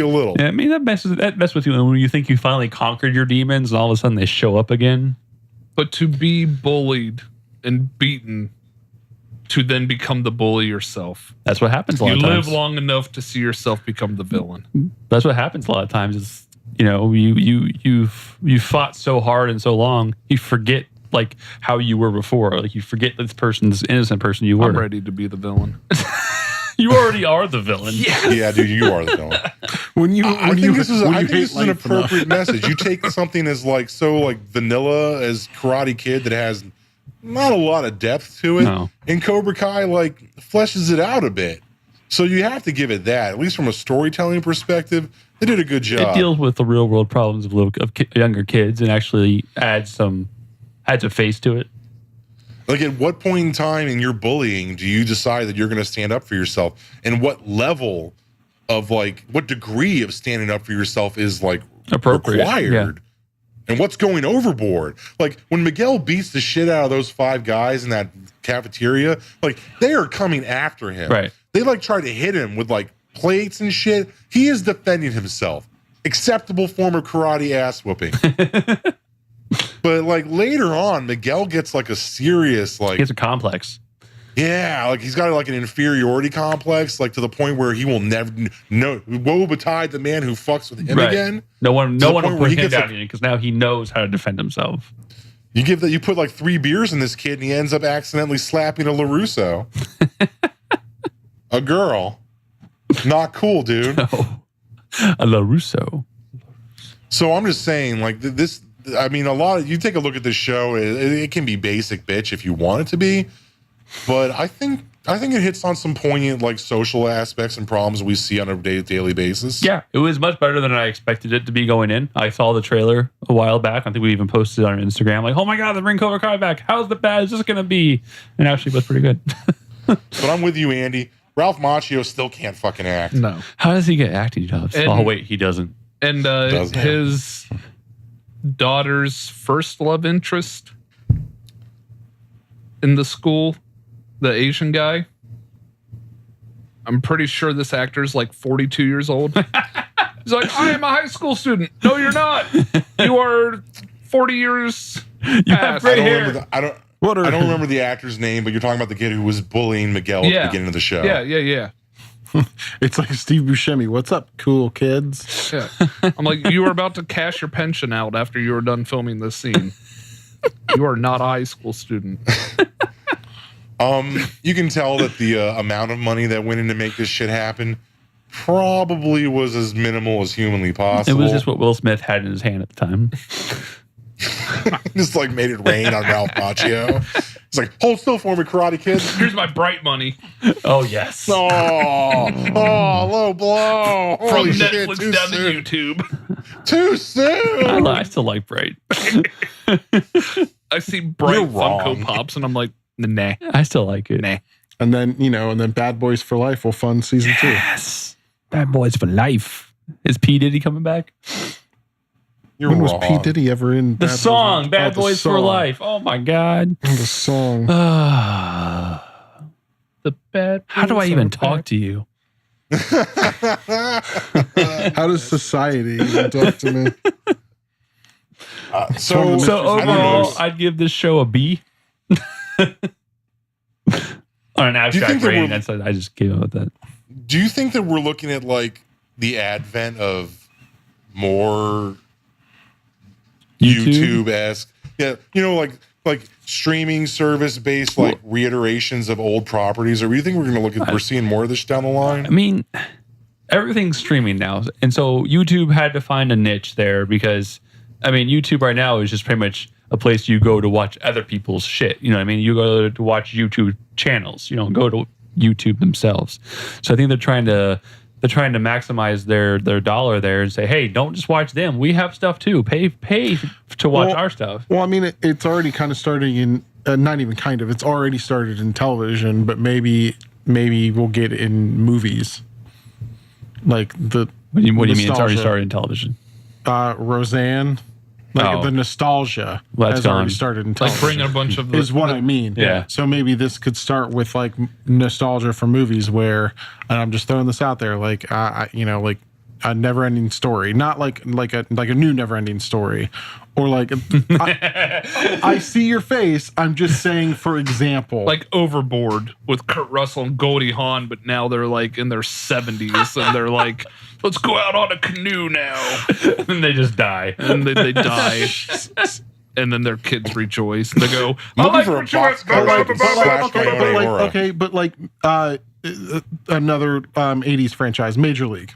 A: a little.
C: Yeah, I mean, that messes with you when you think you finally conquered your demons and all of a sudden they show up again.
D: But to be bullied and beaten to then become the bully yourself.
C: That's what happens a lot of times.
D: You live long enough to see yourself become the villain.
C: That's what happens a lot of times is, you know, you fought so hard and so long, you forget like how you were before. Like you forget this person's innocent person you were.
D: I'm ready to be the villain.
C: You already are the villain.
A: Yeah, dude, you are the villain. I think this is an appropriate message. You take something as like so like vanilla as Karate Kid that has not a lot of depth to it.
C: No. And
A: Cobra Kai like fleshes it out a bit. So you have to give it that. At least from a storytelling perspective, they did a good job.
C: It deals with the real world problems of younger kids and actually adds some face to it.
A: Like, at what point in time in your bullying do you decide that you're going to stand up for yourself? And what level of, like, what degree of standing up for yourself is, like,
C: appropriate,
A: required?
C: Yeah.
A: And what's going overboard? Like, when Miguel beats the shit out of those 5 guys in that cafeteria, like, they are coming after him.
C: Right.
A: They, like, try to hit him with, like, plates and shit. He is defending himself. Acceptable form of karate ass whooping. But like later on, Miguel gets like a serious like.
C: He gets a complex.
A: Yeah, like he's got like an inferiority complex, like to the point where he will never woe betide the man who fucks with him again.
C: No one will put him down because now he knows how to defend himself.
A: You put like 3 beers in this kid, and he ends up accidentally slapping a LaRusso, a girl. Not cool, dude.
C: No. A LaRusso.
A: So I'm just saying, like this. I mean, you take a look at this show, it can be basic bitch if you want it to be, but I think it hits on some poignant like social aspects and problems we see on a daily basis.
C: Yeah, it was much better than I expected it to be going in. I saw the trailer a while back. I think we even posted it on Instagram, like, oh my God, they bring Cobra Kai back. How's the bad is this going to be? And actually it was pretty good.
A: But I'm with you, Andy. Ralph Macchio still can't fucking act.
D: No.
C: How does he get acting jobs? Oh, wait, he doesn't.
D: And his daughter's first love interest in the school, the Asian guy, I'm pretty sure this actor's like 42 years old. He's like, I am a high school student. No, you're not. You are 40 years
C: you have gray hair.
A: I don't remember the actor's name, but you're talking about the kid who was bullying Miguel at the beginning of the show.
D: Yeah.
B: It's like Steve Buscemi. What's up, cool kids?
D: Yeah. I'm like, you were about to cash your pension out after you were done filming this scene. You are not a high school student.
A: You can tell that the amount of money that went in to make this shit happen probably was as minimal as humanly possible.
C: It was just what Will Smith had in his hand at the time.
A: Just like made it rain on Ralph Macchio. It's like, hold still for me, Karate Kid.
D: Here's my bright money.
C: Oh, yes.
A: Oh, low blow.
D: From
A: Holy
D: Netflix
A: shit,
D: down
A: soon.
D: to YouTube.
A: Too soon.
C: I still like Bright.
D: I see bright
A: You're
D: Funko
A: wrong.
D: Pops and I'm like, nah.
C: I still like it.
D: Nah.
B: And then Bad Boys for Life will fund season 2.
C: Yes. Bad Boys for Life. Is P. Diddy coming back?
A: You're
B: When was
A: wrong.
B: P. Diddy ever in
C: The song, Bad
B: the
C: Boys for
B: song.
C: Life. Oh, my God.
B: The song.
D: The bad.
C: How do I
D: boys
C: even
D: are
C: talk
D: back.
C: to you?
B: How does society even talk to me?
A: So
C: So
A: I don't know.
C: overall, I'd give this show a B. On an abstract
A: that
C: rating,
A: we're-
C: I just came up with that.
A: Do you think that we're looking at like the advent of more YouTube-esque, like streaming service based like reiterations of old properties, or do you think we're seeing more of this down the line?
C: I mean, everything's streaming now. And so YouTube had to find a niche there because, I mean, YouTube right now is just pretty much a place you go to watch other people's shit. You know what I mean? You go to watch YouTube channels. You don't go to YouTube themselves. So I think they're trying to maximize their dollar there and say, hey, don't just watch them. We have stuff too. Pay to watch our stuff.
B: Well, I mean, it's already kind of starting in not even kind of. It's already started in television, but maybe we'll get in movies. Like the
C: what do you mean it's already started in television?
B: Roseanne. Like the nostalgia has already started in television.
D: Like bring a bunch of
B: is what I mean.
C: Yeah.
B: So maybe this could start with like nostalgia for movies where, and I'm just throwing this out there, like like a never-ending story, not like a new never-ending story, or like I see your face. I'm just saying, for example,
D: like Overboard with Kurt Russell and Goldie Hawn, but now they're like in their 70s and they're like, let's go out on a canoe now,
C: and they just die,
D: and they die. And then their kids rejoice. And they go,
A: looking for a box
B: okay, but like another 80s franchise, Major League.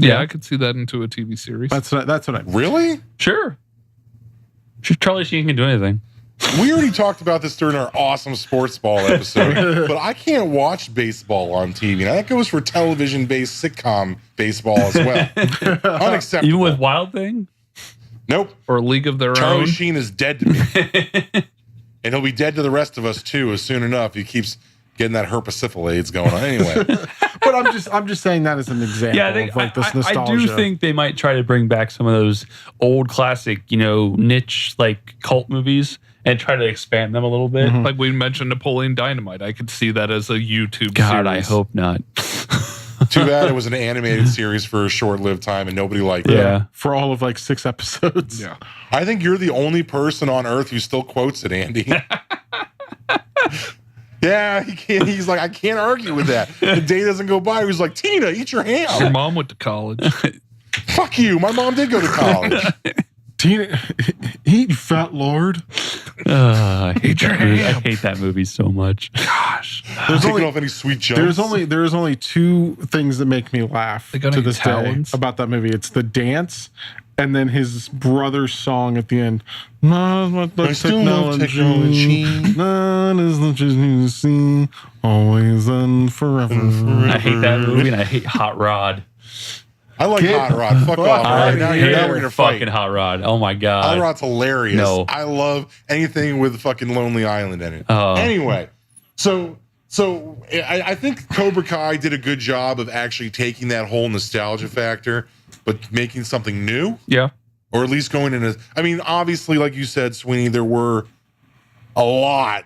D: Yeah, I could see that into a TV series.
B: That's what I
A: really
C: sure. Charlie Sheen can do anything.
A: We already talked about this during our awesome sports ball episode, but I can't watch baseball on TV. Now that goes for television-based sitcom baseball as well. Unacceptable.
C: Even with Wild Thing?
A: Nope.
D: Or League of Their
A: Charlie
D: Own.
A: Sheen is dead to me. And he'll be dead to the rest of us too soon enough. He keeps getting that herpessyphilades going on anyway.
B: But I'm just saying that as an example of like this nostalgia.
C: I do think they might try to bring back some of those old classic, niche like cult movies and try to expand them a little bit.
D: Like we mentioned Napoleon Dynamite. I could see that as a YouTube
C: God,
D: series.
C: I hope not.
A: Too bad it was an animated series for a short-lived time and nobody liked it.
C: Yeah.
B: For all of like 6 episodes.
D: Yeah.
A: I think you're the only person on earth who still quotes it, Andy. Yeah, he can't. He's like, I can't argue with that. The day doesn't go by. He's like, Tina, eat your
D: Your
A: ham.
D: mom went to college.
A: Fuck you. My mom did go to college.
B: Tina, eat fat lord.
C: I hate that movie so much.
D: Gosh.
B: There's
A: Taking
B: only
A: off any sweet jumps.
B: there's only 2 things that make me laugh
D: They got
B: to
D: any
B: this day
D: talons?
B: about that movie. It's the dance and then his brother's song at the end. None but the
A: I still love technology.
B: None is the you see, always and forever.
C: I hate that movie and I hate Hot Rod.
A: I like Hot Rod. Fuck off. Right now,
C: hate
A: now we're going to fight.
C: fucking Hot Rod. Oh my God.
A: Hot Rod's hilarious.
C: No.
A: I love anything with fucking Lonely Island in it.
C: Oh.
A: Anyway, so I think Cobra Kai did a good job of actually taking that whole nostalgia factor, but making something new,
C: Yeah.
A: or at least going in a. I mean, obviously, like you said, Sweeney, there were a lot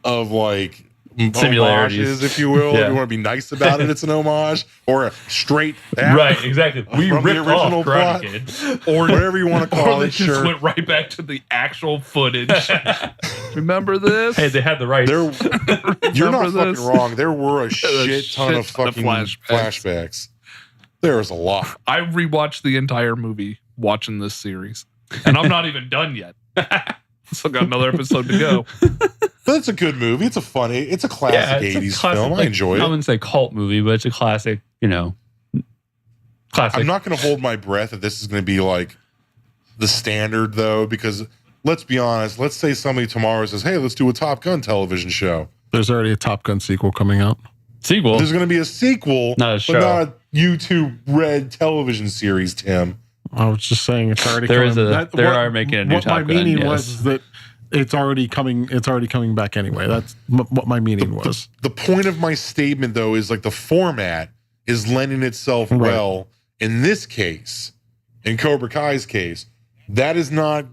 A: of like homages, if you will.
C: Yeah.
A: If you want to be nice about it, it's an homage or a straight
C: Right, exactly. We
A: from the
C: ripped
A: original
C: off Karate
A: plot.
C: Kid.
D: Or
A: whatever you want to
D: or
A: call
D: they
A: it.
D: just
A: Sure.
D: went right back to the actual footage. Remember this?
C: Hey, they had the rights.
A: You're not
D: Remember this?
A: fucking wrong. There were a shit ton of fucking flashbacks. There was a lot.
D: I rewatched the entire movie watching this series, and I'm not even done yet. Still got another episode to go.
A: But it's a good movie. It's a classic
C: it's a
A: 80s
C: classic,
A: film. I enjoy
C: I
A: it.
C: wouldn't say cult movie, but it's a classic, classic.
A: I'm not going to hold my breath that this is going to be like the standard, though, because let's be honest. Let's say somebody tomorrow says, hey, let's do a Top Gun television show.
B: There's already a Top Gun sequel coming out.
C: Sequel.
A: There's going to be a sequel,
C: Not a show.
A: but not a YouTube Red television series, Tim.
B: I was just saying it's already
C: There
B: coming.
C: is they are making a new
B: what
C: Top
B: my
C: Gun,
B: meaning
C: yes.
B: was that it's already coming back anyway. That's what my meaning was.
A: The point of my statement, though, is like the format is lending itself well in this case, in Cobra Kai's case. That is not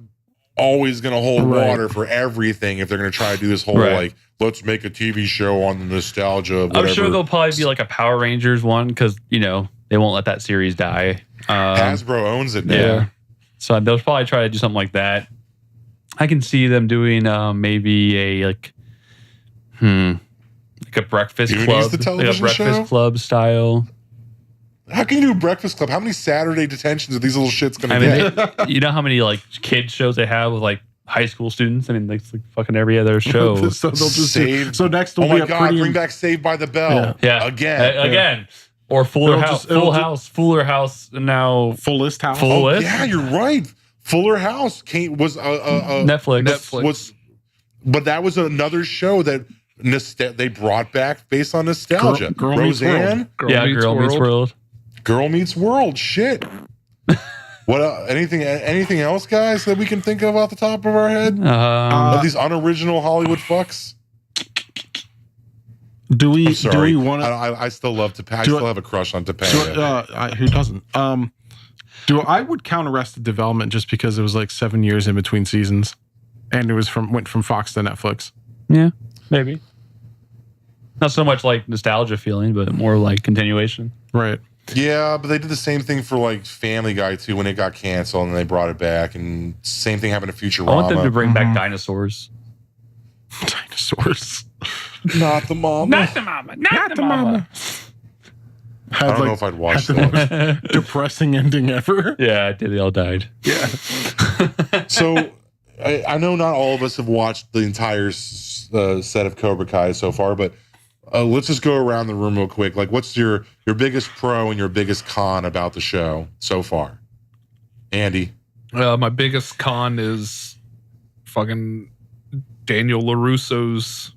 A: always going to hold water for everything if they're going to try to do this whole like, let's make a TV show on the nostalgia of whatever.
C: I'm sure there'll probably be like a Power Rangers one because, they won't let that series die.
A: Hasbro owns it now.
C: Yeah. So they'll probably try to do something like that. I can see them doing maybe a like a Breakfast
A: Goonies,
C: Club,
A: the television
C: like a Breakfast
A: show?
C: Club style.
A: How can you do Breakfast Club? How many Saturday detentions are these little shits going to get?
C: You know how many like kids shows they have with like high school students? I mean, like, it's like fucking every other show.
B: So they'll just
A: Save-
B: so next will
A: Oh
B: be
A: my
B: a
A: God,
B: pretty
A: bring back Saved by the Bell.
C: Yeah.
A: Again.
C: Again. Or Fuller
B: It'll
C: House.
B: just- it'll
C: Full
B: just-
C: House. Fuller House. And now
B: Fullest House.
C: Full List.
A: Yeah, you're right. Fuller House was
C: Netflix.
A: But that was another show that they brought back based on nostalgia.
B: Girl Meets
A: Roseanne,
C: Girl Meets World.
A: Girl Meets World. Shit. What anything else, guys, that we can think of off the top of our head? Of these unoriginal Hollywood fucks?
B: Do we want to?
A: I still love Topanga. I still have a crush on Topanga.
B: Who doesn't? I would count Arrested Development just because it was like 7 years in between seasons, and it was went from Fox to Netflix.
C: Yeah, maybe. Not so much like nostalgia feeling, but more like continuation.
B: Right.
A: Yeah, but they did the same thing for like Family Guy too when it got canceled and they brought it back, and same thing happened to Futurama.
C: I want them to bring back dinosaurs.
B: Dinosaurs.
A: Not the mama.
C: Not the mama. Not the mama.
A: I don't know if I'd watch that.
B: Depressing ending ever.
C: Yeah, they all died.
B: Yeah.
A: So I know not all of us have watched the entire set of Cobra Kai so far, but let's just go around the room real quick. Like, what's your biggest pro and your biggest con about the show so far? Andy?
D: My biggest con is fucking Daniel LaRusso's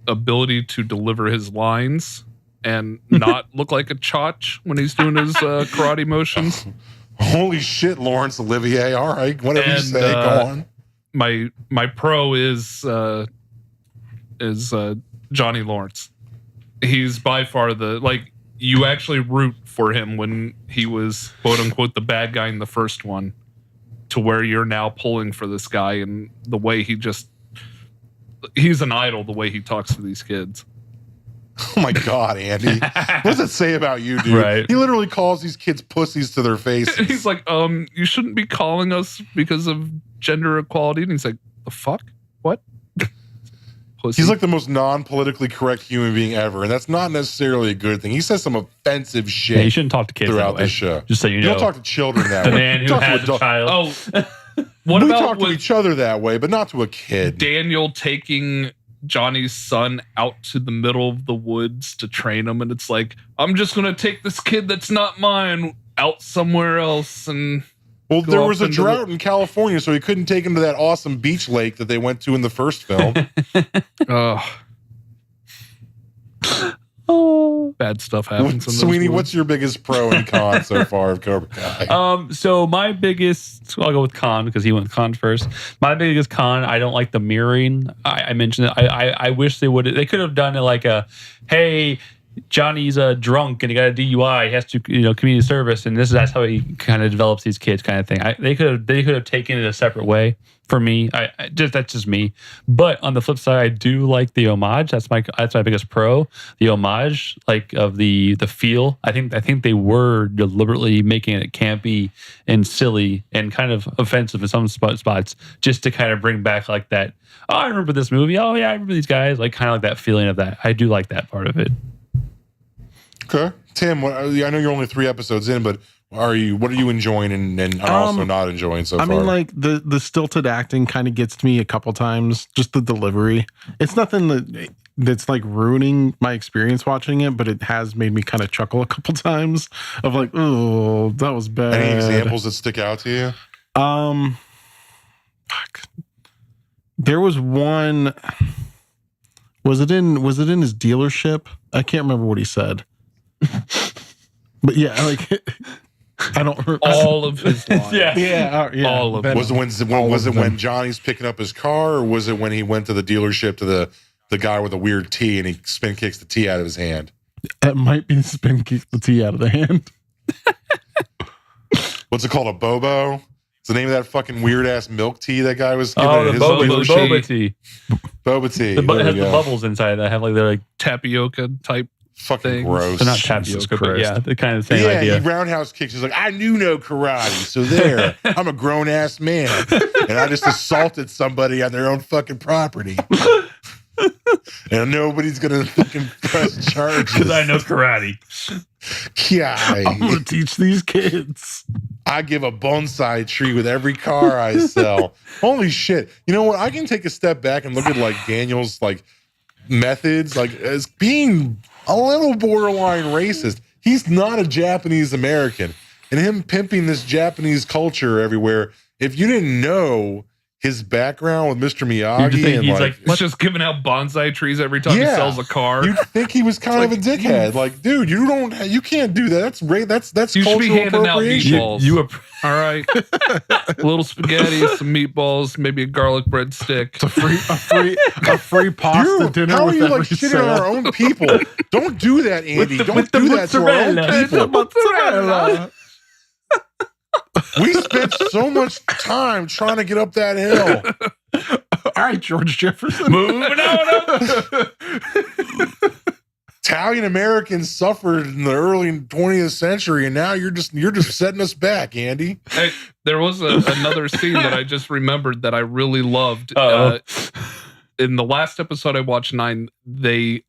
D: ability to deliver his lines and not look like a chotch when he's doing his karate motions.
A: Holy shit, Laurence Olivier. All right, whatever you say, go on.
D: My pro is Johnny Lawrence. He's by far you actually root for him when he was quote unquote the bad guy in the first one, to where you're now pulling for this guy and the way he's an idol, the way he talks to these kids.
A: Oh my God, Andy. What does it say about you, dude?
C: Right.
A: He literally calls these kids pussies to their faces.
D: He's like, you shouldn't be calling us because of gender equality. And he's like, the fuck? What? Pussy.
A: He's like the most non-politically correct human being ever, and that's not necessarily a good thing. He says some offensive shit.
C: Yeah, you shouldn't talk to kids
A: throughout
C: that way.
A: the show.
C: Just so you know.
A: You don't talk to children that
C: The
A: way.
C: man who has a child.
D: Oh,
A: We talk to each other that way, but not to a kid.
D: Daniel taking Johnny's son out to the middle of the woods to train him, and it's like, I'm just gonna take this kid that's not mine out somewhere else. And
A: well, there was a drought in California, so he couldn't take him to that awesome beach lake that they went to in the first film.
D: Bad stuff happens.
A: Sweeney, what's your biggest pro and con so far of Cobra Kai?
C: So my biggest, I'll go with con because he went con first. My biggest con, I don't like the mirroring. I mentioned it. I wish they could have done it like hey, Johnny's drunk and he got a DUI. He has to, community service, and that's how he kind of develops these kids, kind of thing. They could have taken it a separate way. For me, that's just me. But on the flip side, I do like the homage. That's my biggest pro. The homage, of the feel. I think they were deliberately making it campy and silly and kind of offensive in some spots, just to kind of bring back like that. Oh, I remember this movie. Oh yeah, I remember these guys. Kind of like that feeling of that. I do like that part of it.
A: Okay, Tim. I know you're only 3 episodes in, but what are you enjoying and also not enjoying so far?
B: I mean, the stilted acting kind of gets to me a couple times. Just the delivery. It's nothing that's ruining my experience watching it, but it has made me kind of chuckle a couple times. Of oh, that was bad.
A: Any examples that stick out to you?
B: Fuck. There was one. Was it in his dealership? I can't remember what he said. But yeah, I don't remember.
D: All of his lines.
B: yeah.
D: All of them.
A: Was it when Johnny's picking up his car, or was it when he went to the dealership to the guy with a weird T and he spin kicks the T out of his hand?
B: That might be spin kick the T out of the hand.
A: What's it called? A bobo? It's the name of that fucking weird ass milk tea that guy was giving
C: The
A: his
C: boba tea.
A: Boba tea.
C: It has the bubbles inside that have they're
D: tapioca type.
A: Fucking
D: things.
A: gross.
C: They're not tapioca, but yeah, the kind of same
A: yeah,
C: idea.
A: he roundhouse kicks. He's like, I knew no karate, so there. I'm a grown ass man, and I just assaulted somebody on their own fucking property, and nobody's gonna fucking press charges
C: Because I know karate.
A: Yeah,
B: I'm gonna teach these kids.
A: I give a bonsai tree with every car I sell. Holy shit! You know what? I can take a step back and look at Daniel's methods as being a little borderline racist. He's not a Japanese American, and him pimping this Japanese culture everywhere if you didn't know his background with Mr. Miyagi, and
D: he's like, let's just giving out bonsai trees every time he sells a car.
A: You'd think he was kind of a dickhead. Like, dude, you can't do that. That's
D: you
A: cultural
D: should be handing out
A: appropriation.
D: meatballs. All right, a little spaghetti, some meatballs, maybe a garlic breadstick.
B: It's a free pasta dinner.
A: How are
B: with
A: you
B: every
A: like shitting
B: sale.
A: on our own people? Don't do that, Andy. Don't do that to our own people.
B: Mozzarella.
A: We spent so much time trying to get up that hill.
B: All right, George Jefferson.
C: Moving on.
A: Italian Americans suffered in the early 20th century, and now you're just setting us back, Andy.
D: Hey, there was another scene that I just remembered that I really loved. In the last episode I watched, 9, the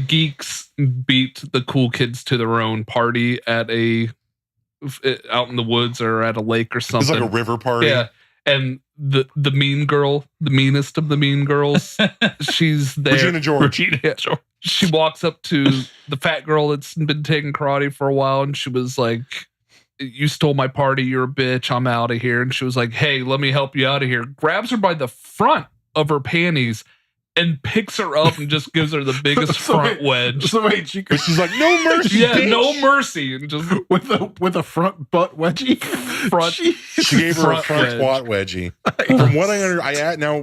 D: geeks beat the cool kids to their own party at out in the woods or at a lake or something.
A: It's like a river party.
D: Yeah. And the mean girl, the meanest of the mean girls, she's there.
A: Regina George.
D: Yeah. She walks up to the fat girl that's been taking karate for a while, and she was like, "You stole my party, you're a bitch, I'm out of here." And she was like, "Hey, let me help you out of here." Grabs her by the front of her panties and picks her up and just gives her the biggest front wedge.
B: So wait,
A: she's like, "No mercy,
D: yeah,
A: bitch."
D: no mercy, and just
B: with a front butt wedgie.
A: She gave her a front squat wedgie. From what I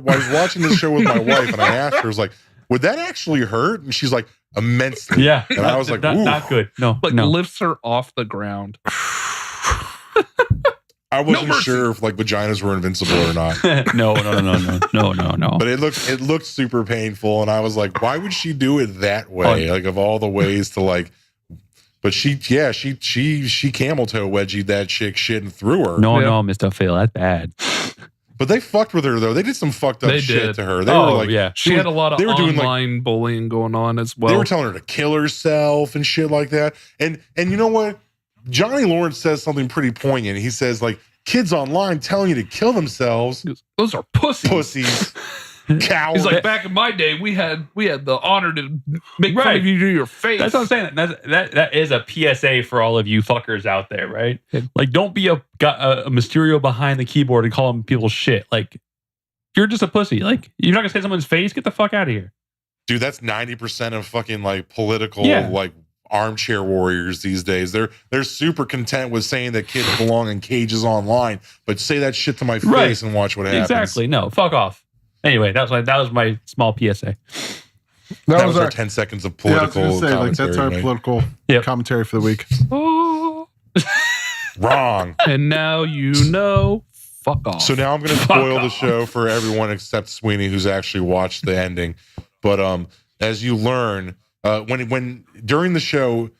A: was watching this show with my wife, and I asked her, I was like, "Would that actually hurt?" And she's like, "Immensely."
C: Yeah,
A: and I was like,
C: not good. No,
D: like
C: no.
D: lifts her off the ground.
A: I wasn't sure if like vaginas were invincible or not.
C: No.
A: But it looked super painful, and I was like, why would she do it that way? Like of all the ways to like, but she camel toe wedgied that chick shit and threw her.
C: No, Mr. Phil, that's bad.
A: But they fucked with her though. They did some fucked up shit to her. They were like,
D: she had a lot of online bullying going on as well.
A: They were telling her to kill herself and shit like that. And you know what? Johnny Lawrence says something pretty poignant. He says, like, kids online telling you to kill themselves.
D: Those are pussies.
A: Pussies. Cowards.
D: He's like, back in my day, we had the honor to make fun of you to your face.
C: That's what I'm saying. That is a PSA for all of you fuckers out there, right? Like, don't be a Mysterio behind the keyboard and call people shit. Like, you're just a pussy. Like, you're not gonna say someone's face. Get the fuck out of here,
A: dude. That's 90% of fucking like political like armchair warriors these days. They're super content with saying that kids belong in cages online, but say that shit to my face and watch what happens.
C: Exactly. No, fuck off. Anyway, that was my small PSA.
A: That was our 10 seconds of political commentary.
B: That's our political commentary for the week.
A: Wrong.
D: And now fuck off.
A: So now I'm going to spoil the show for everyone except Sweeney, who's actually watched the ending. But as you learn, when during the show,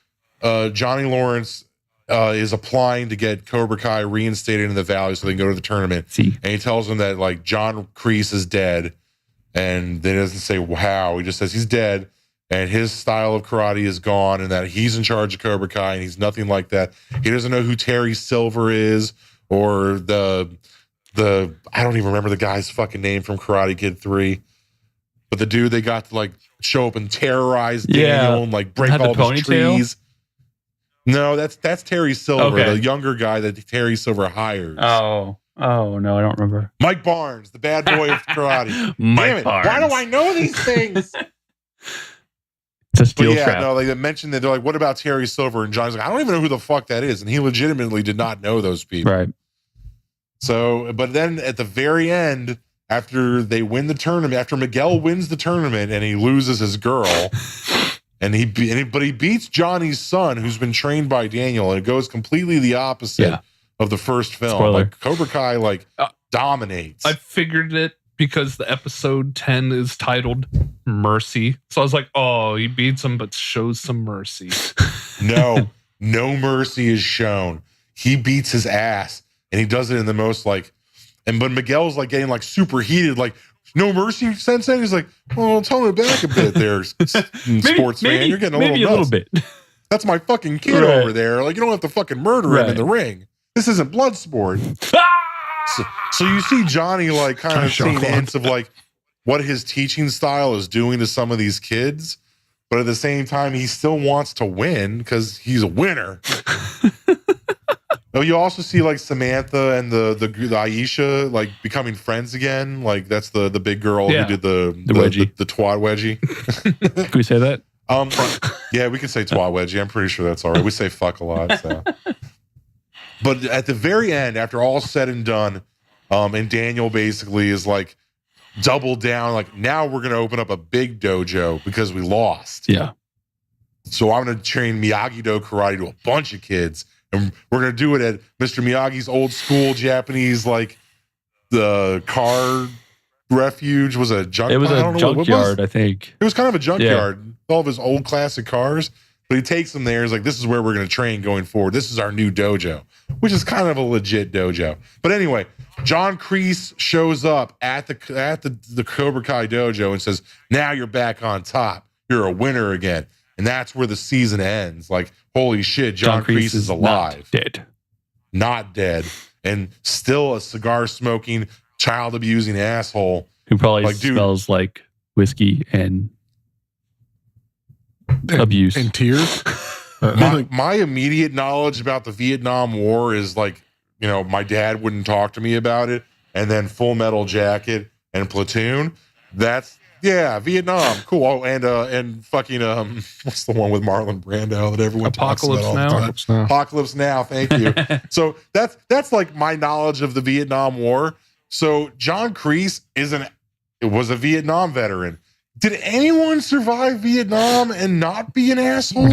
A: Johnny Lawrence is applying to get Cobra Kai reinstated in the Valley so they can go to the tournament. And he tells them that like John Kreese is dead, and then he doesn't say how. He just says he's dead, and his style of karate is gone, and that he's in charge of Cobra Kai, and he's nothing like that. He doesn't know who Terry Silver is, or the I don't even remember the guy's fucking name from Karate Kid 3. But the dude they got to like show up and terrorize Daniel and like break all the trees. No, that's Terry Silver, the younger guy that Terry Silver hires.
C: Oh no, I don't remember.
A: Mike Barnes, the bad boy of karate.
C: Mike Barnes.
A: Why do I know these things?
C: It's a steel trap.
A: No, they mentioned that they're like, what about Terry Silver? And John's like, I don't even know who the fuck that is. And he legitimately did not know those people.
C: Right.
A: So, but then at the very end, after they win the tournament, after Miguel wins the tournament and he loses his girl, but he beats Johnny's son, who's been trained by Daniel, and it goes completely the opposite of the first film.
C: Spoiler.
A: Like Cobra Kai dominates.
D: I figured it because the episode 10 is titled Mercy. So I was like, oh, he beats him but shows some mercy.
A: No mercy is shown. He beats his ass, and he does it in the most like, but Miguel's like getting like super heated, like, no mercy, Sensei. He's like, well, tone it back a bit there, sports fan. You're getting a little bit. That's my fucking kid over there. Like, you don't have to fucking murder him in the ring. This isn't blood sport. So you see Johnny like kind of seeing hints of like what his teaching style is doing to some of these kids, but at the same time, he still wants to win because he's a winner. Oh, you also see like Samantha and the Aisha like becoming friends again. Like that's the big girl who did the
C: wedgie,
A: the twat wedgie.
C: Can we say that?
A: Yeah, we can say twat wedgie. I'm pretty sure that's all right. We say fuck a lot. So. But at the very end, after all said and done, and Daniel basically is like doubled down. Like now we're gonna open up a big dojo because we lost.
C: Yeah.
A: So I'm gonna train Miyagi-Do karate to a bunch of kids. And we're going to do it at Mr. Miyagi's old school Japanese, like the car refuge was a junk.
C: It was a junkyard, I think.
A: It was kind of a junkyard. All of his old classic cars. But he takes them there. He's like, this is where we're going to train going forward. This is our new dojo, which is kind of a legit dojo. But anyway, John Kreese shows up at the Cobra Kai dojo and says, now you're back on top. You're a winner again. And that's where the season ends. Like, holy shit, John Kreese is alive. Not dead. And still a cigar smoking, child abusing asshole.
C: Who probably smells like whiskey and abuse.
B: And tears.
A: My immediate knowledge about the Vietnam War is like, you know, my dad wouldn't talk to me about it. And then Full Metal Jacket and Platoon. That's Vietnam, cool. Oh, and fucking what's the one with Marlon Brando that everyone
D: Apocalypse
A: talks about all the time? Apocalypse Now. Thank you. So that's like my knowledge of the Vietnam War. So John Kreese was a Vietnam veteran. Did anyone survive Vietnam and not be an asshole?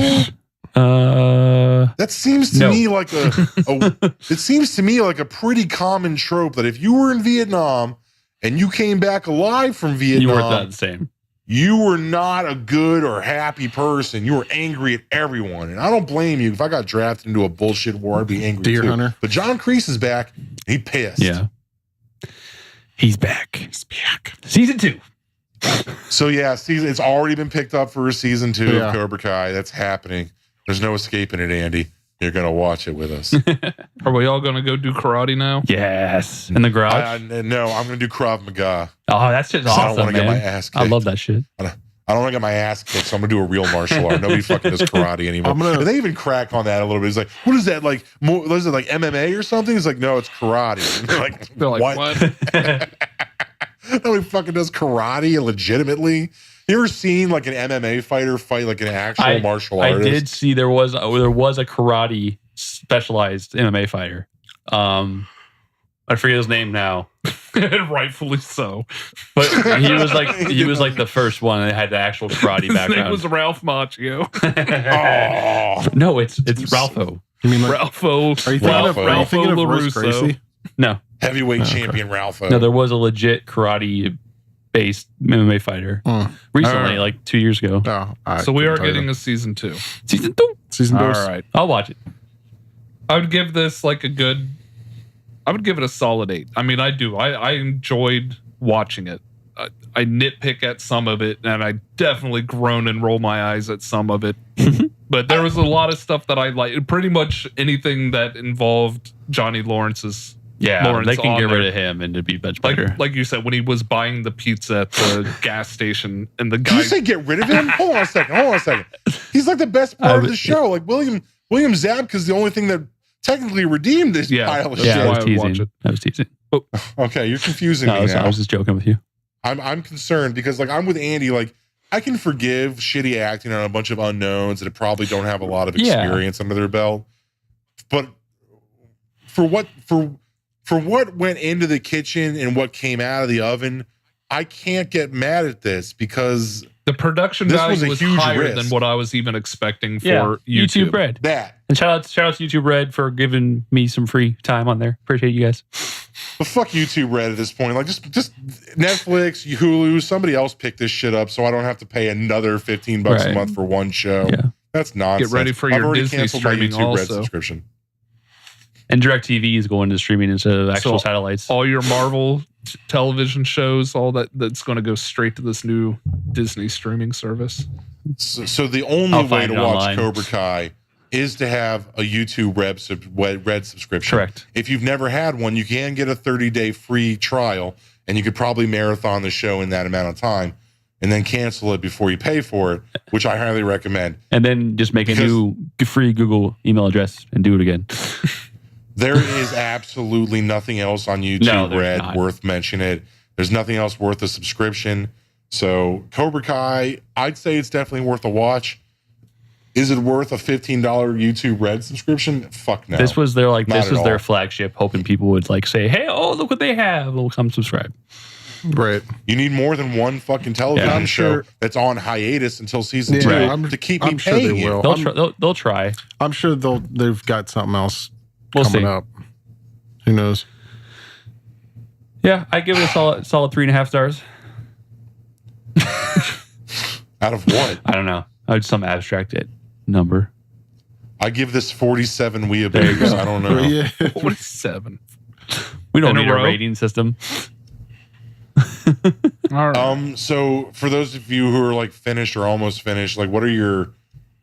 A: That seems to me like it seems to me like a pretty common trope that if you were in Vietnam and you came back alive from Vietnam,
C: you weren't that same.
A: You were not a good or happy person. You were angry at everyone. And I don't blame you. If I got drafted into a bullshit war, I'd be angry
B: Deer
A: too.
B: Hunter.
A: But John Kreese is back. He pissed.
C: Yeah. He's back. He's back. Season 2.
A: So yeah, it's already been picked up for season 2 of Cobra Kai. That's happening. There's no escaping it, Andy. You're going to watch it with us.
D: Are we all going to go do karate now?
C: Yes. In the garage?
A: No, I'm going to do Krav Maga.
C: Oh, that's just awesome,
A: I don't want to get my ass kicked.
C: I love that shit.
A: I don't want to get my ass kicked, so I'm going to do a real martial art. Nobody fucking does karate anymore. And they even crack on that a little bit. It's like, what is that? Like, is it like MMA or something? It's like, no, it's karate. And
D: they're like, what?
A: Nobody fucking does karate legitimately. You ever seen like an MMA fighter fight like an actual martial artist?
C: I did see there was a karate specialized MMA fighter. I forget his name now.
D: Rightfully so.
C: But he was like the first one that had the actual karate background.
D: His name was Ralph Macchio.
C: No, it's Ralpho.
B: You mean like
D: Ralpho?
B: Are you thinking of Royce Gracie?
C: No.
A: Heavyweight champion Ralpho.
C: No, there was a legit karate based MMA fighter recently, like 2 years ago.
D: So we are getting a season 2.
C: Season 2.
B: Season 2.
D: All right.
C: I'll watch it.
D: I would give this like I would give it a solid 8. I mean, I do. I enjoyed watching it. I nitpick at some of it, and I definitely groan and roll my eyes at some of it. But there was a lot of stuff that I like. Pretty much anything that involved Johnny Lawrence's.
C: Yeah,
D: Lawrence
C: they can get rid of him and it'd be much better.
D: Like you said, when he was buying the pizza at the gas station and the guy...
A: Did you say get rid of him? Hold on a second. He's like the best part of the show. Like William Zabka's the only thing that technically redeemed this pile of shit.
C: I was teasing.
A: Oh. Okay, you're confusing me now.
C: I was just joking with you.
A: I'm concerned because like I'm with Andy. Like I can forgive shitty acting on a bunch of unknowns that probably don't have a lot of experience under their belt. But for what went into the kitchen and what came out of the oven, I can't get mad at this because
D: the production value was higher than what I was even expecting for YouTube
C: Red.
A: That.
C: And shout out to YouTube Red for giving me some free time on there. Appreciate you guys.
A: But fuck YouTube Red at this point. Like just Netflix, Hulu, somebody else pick this shit up so I don't have to pay another $15 a month for one show.
C: Yeah.
A: That's nonsense.
D: Get ready for your Disney streaming
A: my YouTube Red
D: also.
A: subscription.
C: And DirecTV is going to streaming instead of actual satellites.
D: All your Marvel television shows, all that's going to go straight to this new Disney streaming service.
A: So the only way to watch Cobra Kai is to have a YouTube Red subscription.
C: Correct.
A: If you've never had one, you can get a 30-day free trial, and you could probably marathon the show in that amount of time, and then cancel it before you pay for it, which I highly recommend.
C: And then just make a new free Google email address and do it again.
A: There is absolutely nothing else on YouTube Red worth mentioning. There's nothing else worth a subscription. So Cobra Kai, I'd say it's definitely worth a watch. Is it worth a $15 YouTube Red subscription? Fuck no.
C: This was their their flagship, hoping people would like say, "Hey, oh, look what they have! We'll come subscribe."
B: Right.
A: You need more than one fucking television show that's on hiatus until season 2 to keep me paying you.
C: They'll try.
B: I'm sure they've got something else coming up. Who knows?
C: Yeah, I give it a solid 3.5 stars.
A: Out of what?
C: I don't know. Some abstract number.
A: I give this 47 weeaboos. I don't know.
B: Yeah.
D: 47.
C: We don't need a rating system.
D: All right.
A: So for those of you who are like finished or almost finished, like what are your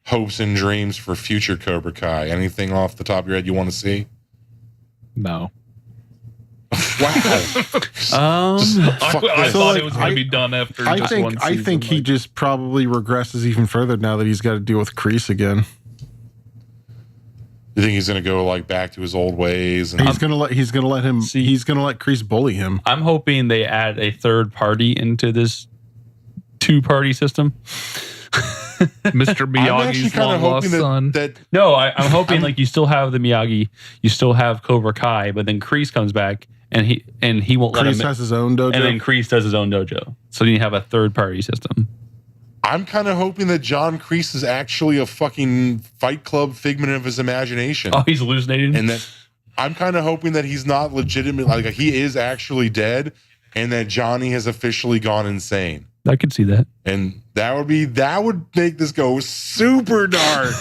A: hopes and dreams for future Cobra Kai? Anything off the top of your head you want to see?
D: No.
A: Wow.
D: I thought it was going to be done after one season.
B: I think he just probably regresses even further now that he's got to deal with Kreese again.
A: You think he's going to go like back to his old ways? And
B: he's going to let Kreese bully him.
C: I'm hoping they add a third party into this 2-party system.
D: Mr. Miyagi's long-lost son.
C: I'm hoping like you still have the Miyagi, you still have Cobra Kai, but then Kreese comes back and he won't let him.
B: Kreese has his own dojo,
C: and then Kreese does his own dojo. So you have a third-party system.
A: I'm kind of hoping that John Kreese is actually a fucking Fight Club figment of his imagination.
C: Oh, he's hallucinating?
A: And that I'm kind of hoping that he's not legitimate, like he is actually dead, and that Johnny has officially gone insane.
C: I could see that.
A: And that would make this go super dark.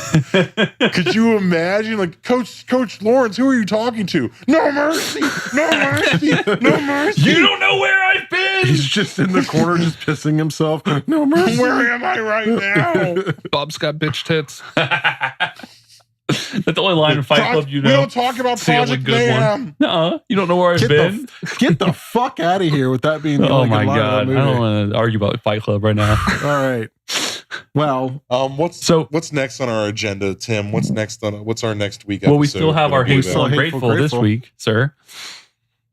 A: Could you imagine? Like, Coach Lawrence, who are you talking to? No mercy, no mercy, no mercy.
C: You don't know where I've been.
B: He's just in the corner, just pissing himself. No mercy.
A: Where am I right now?
D: Bob's got bitch tits.
C: That's the only line in Fight Club you know.
A: We don't talk about Project Mayhem.
C: No, you don't know where I've been.
B: Get the fuck out of here with that being the only
C: my
B: line
C: God.
B: of the movie.
C: I don't want to argue about Fight Club right now.
B: All right. Well,
A: what's next on our agenda, Tim? What's our next week episode?
C: Well, we still have our Hateful and Grateful this week, sir.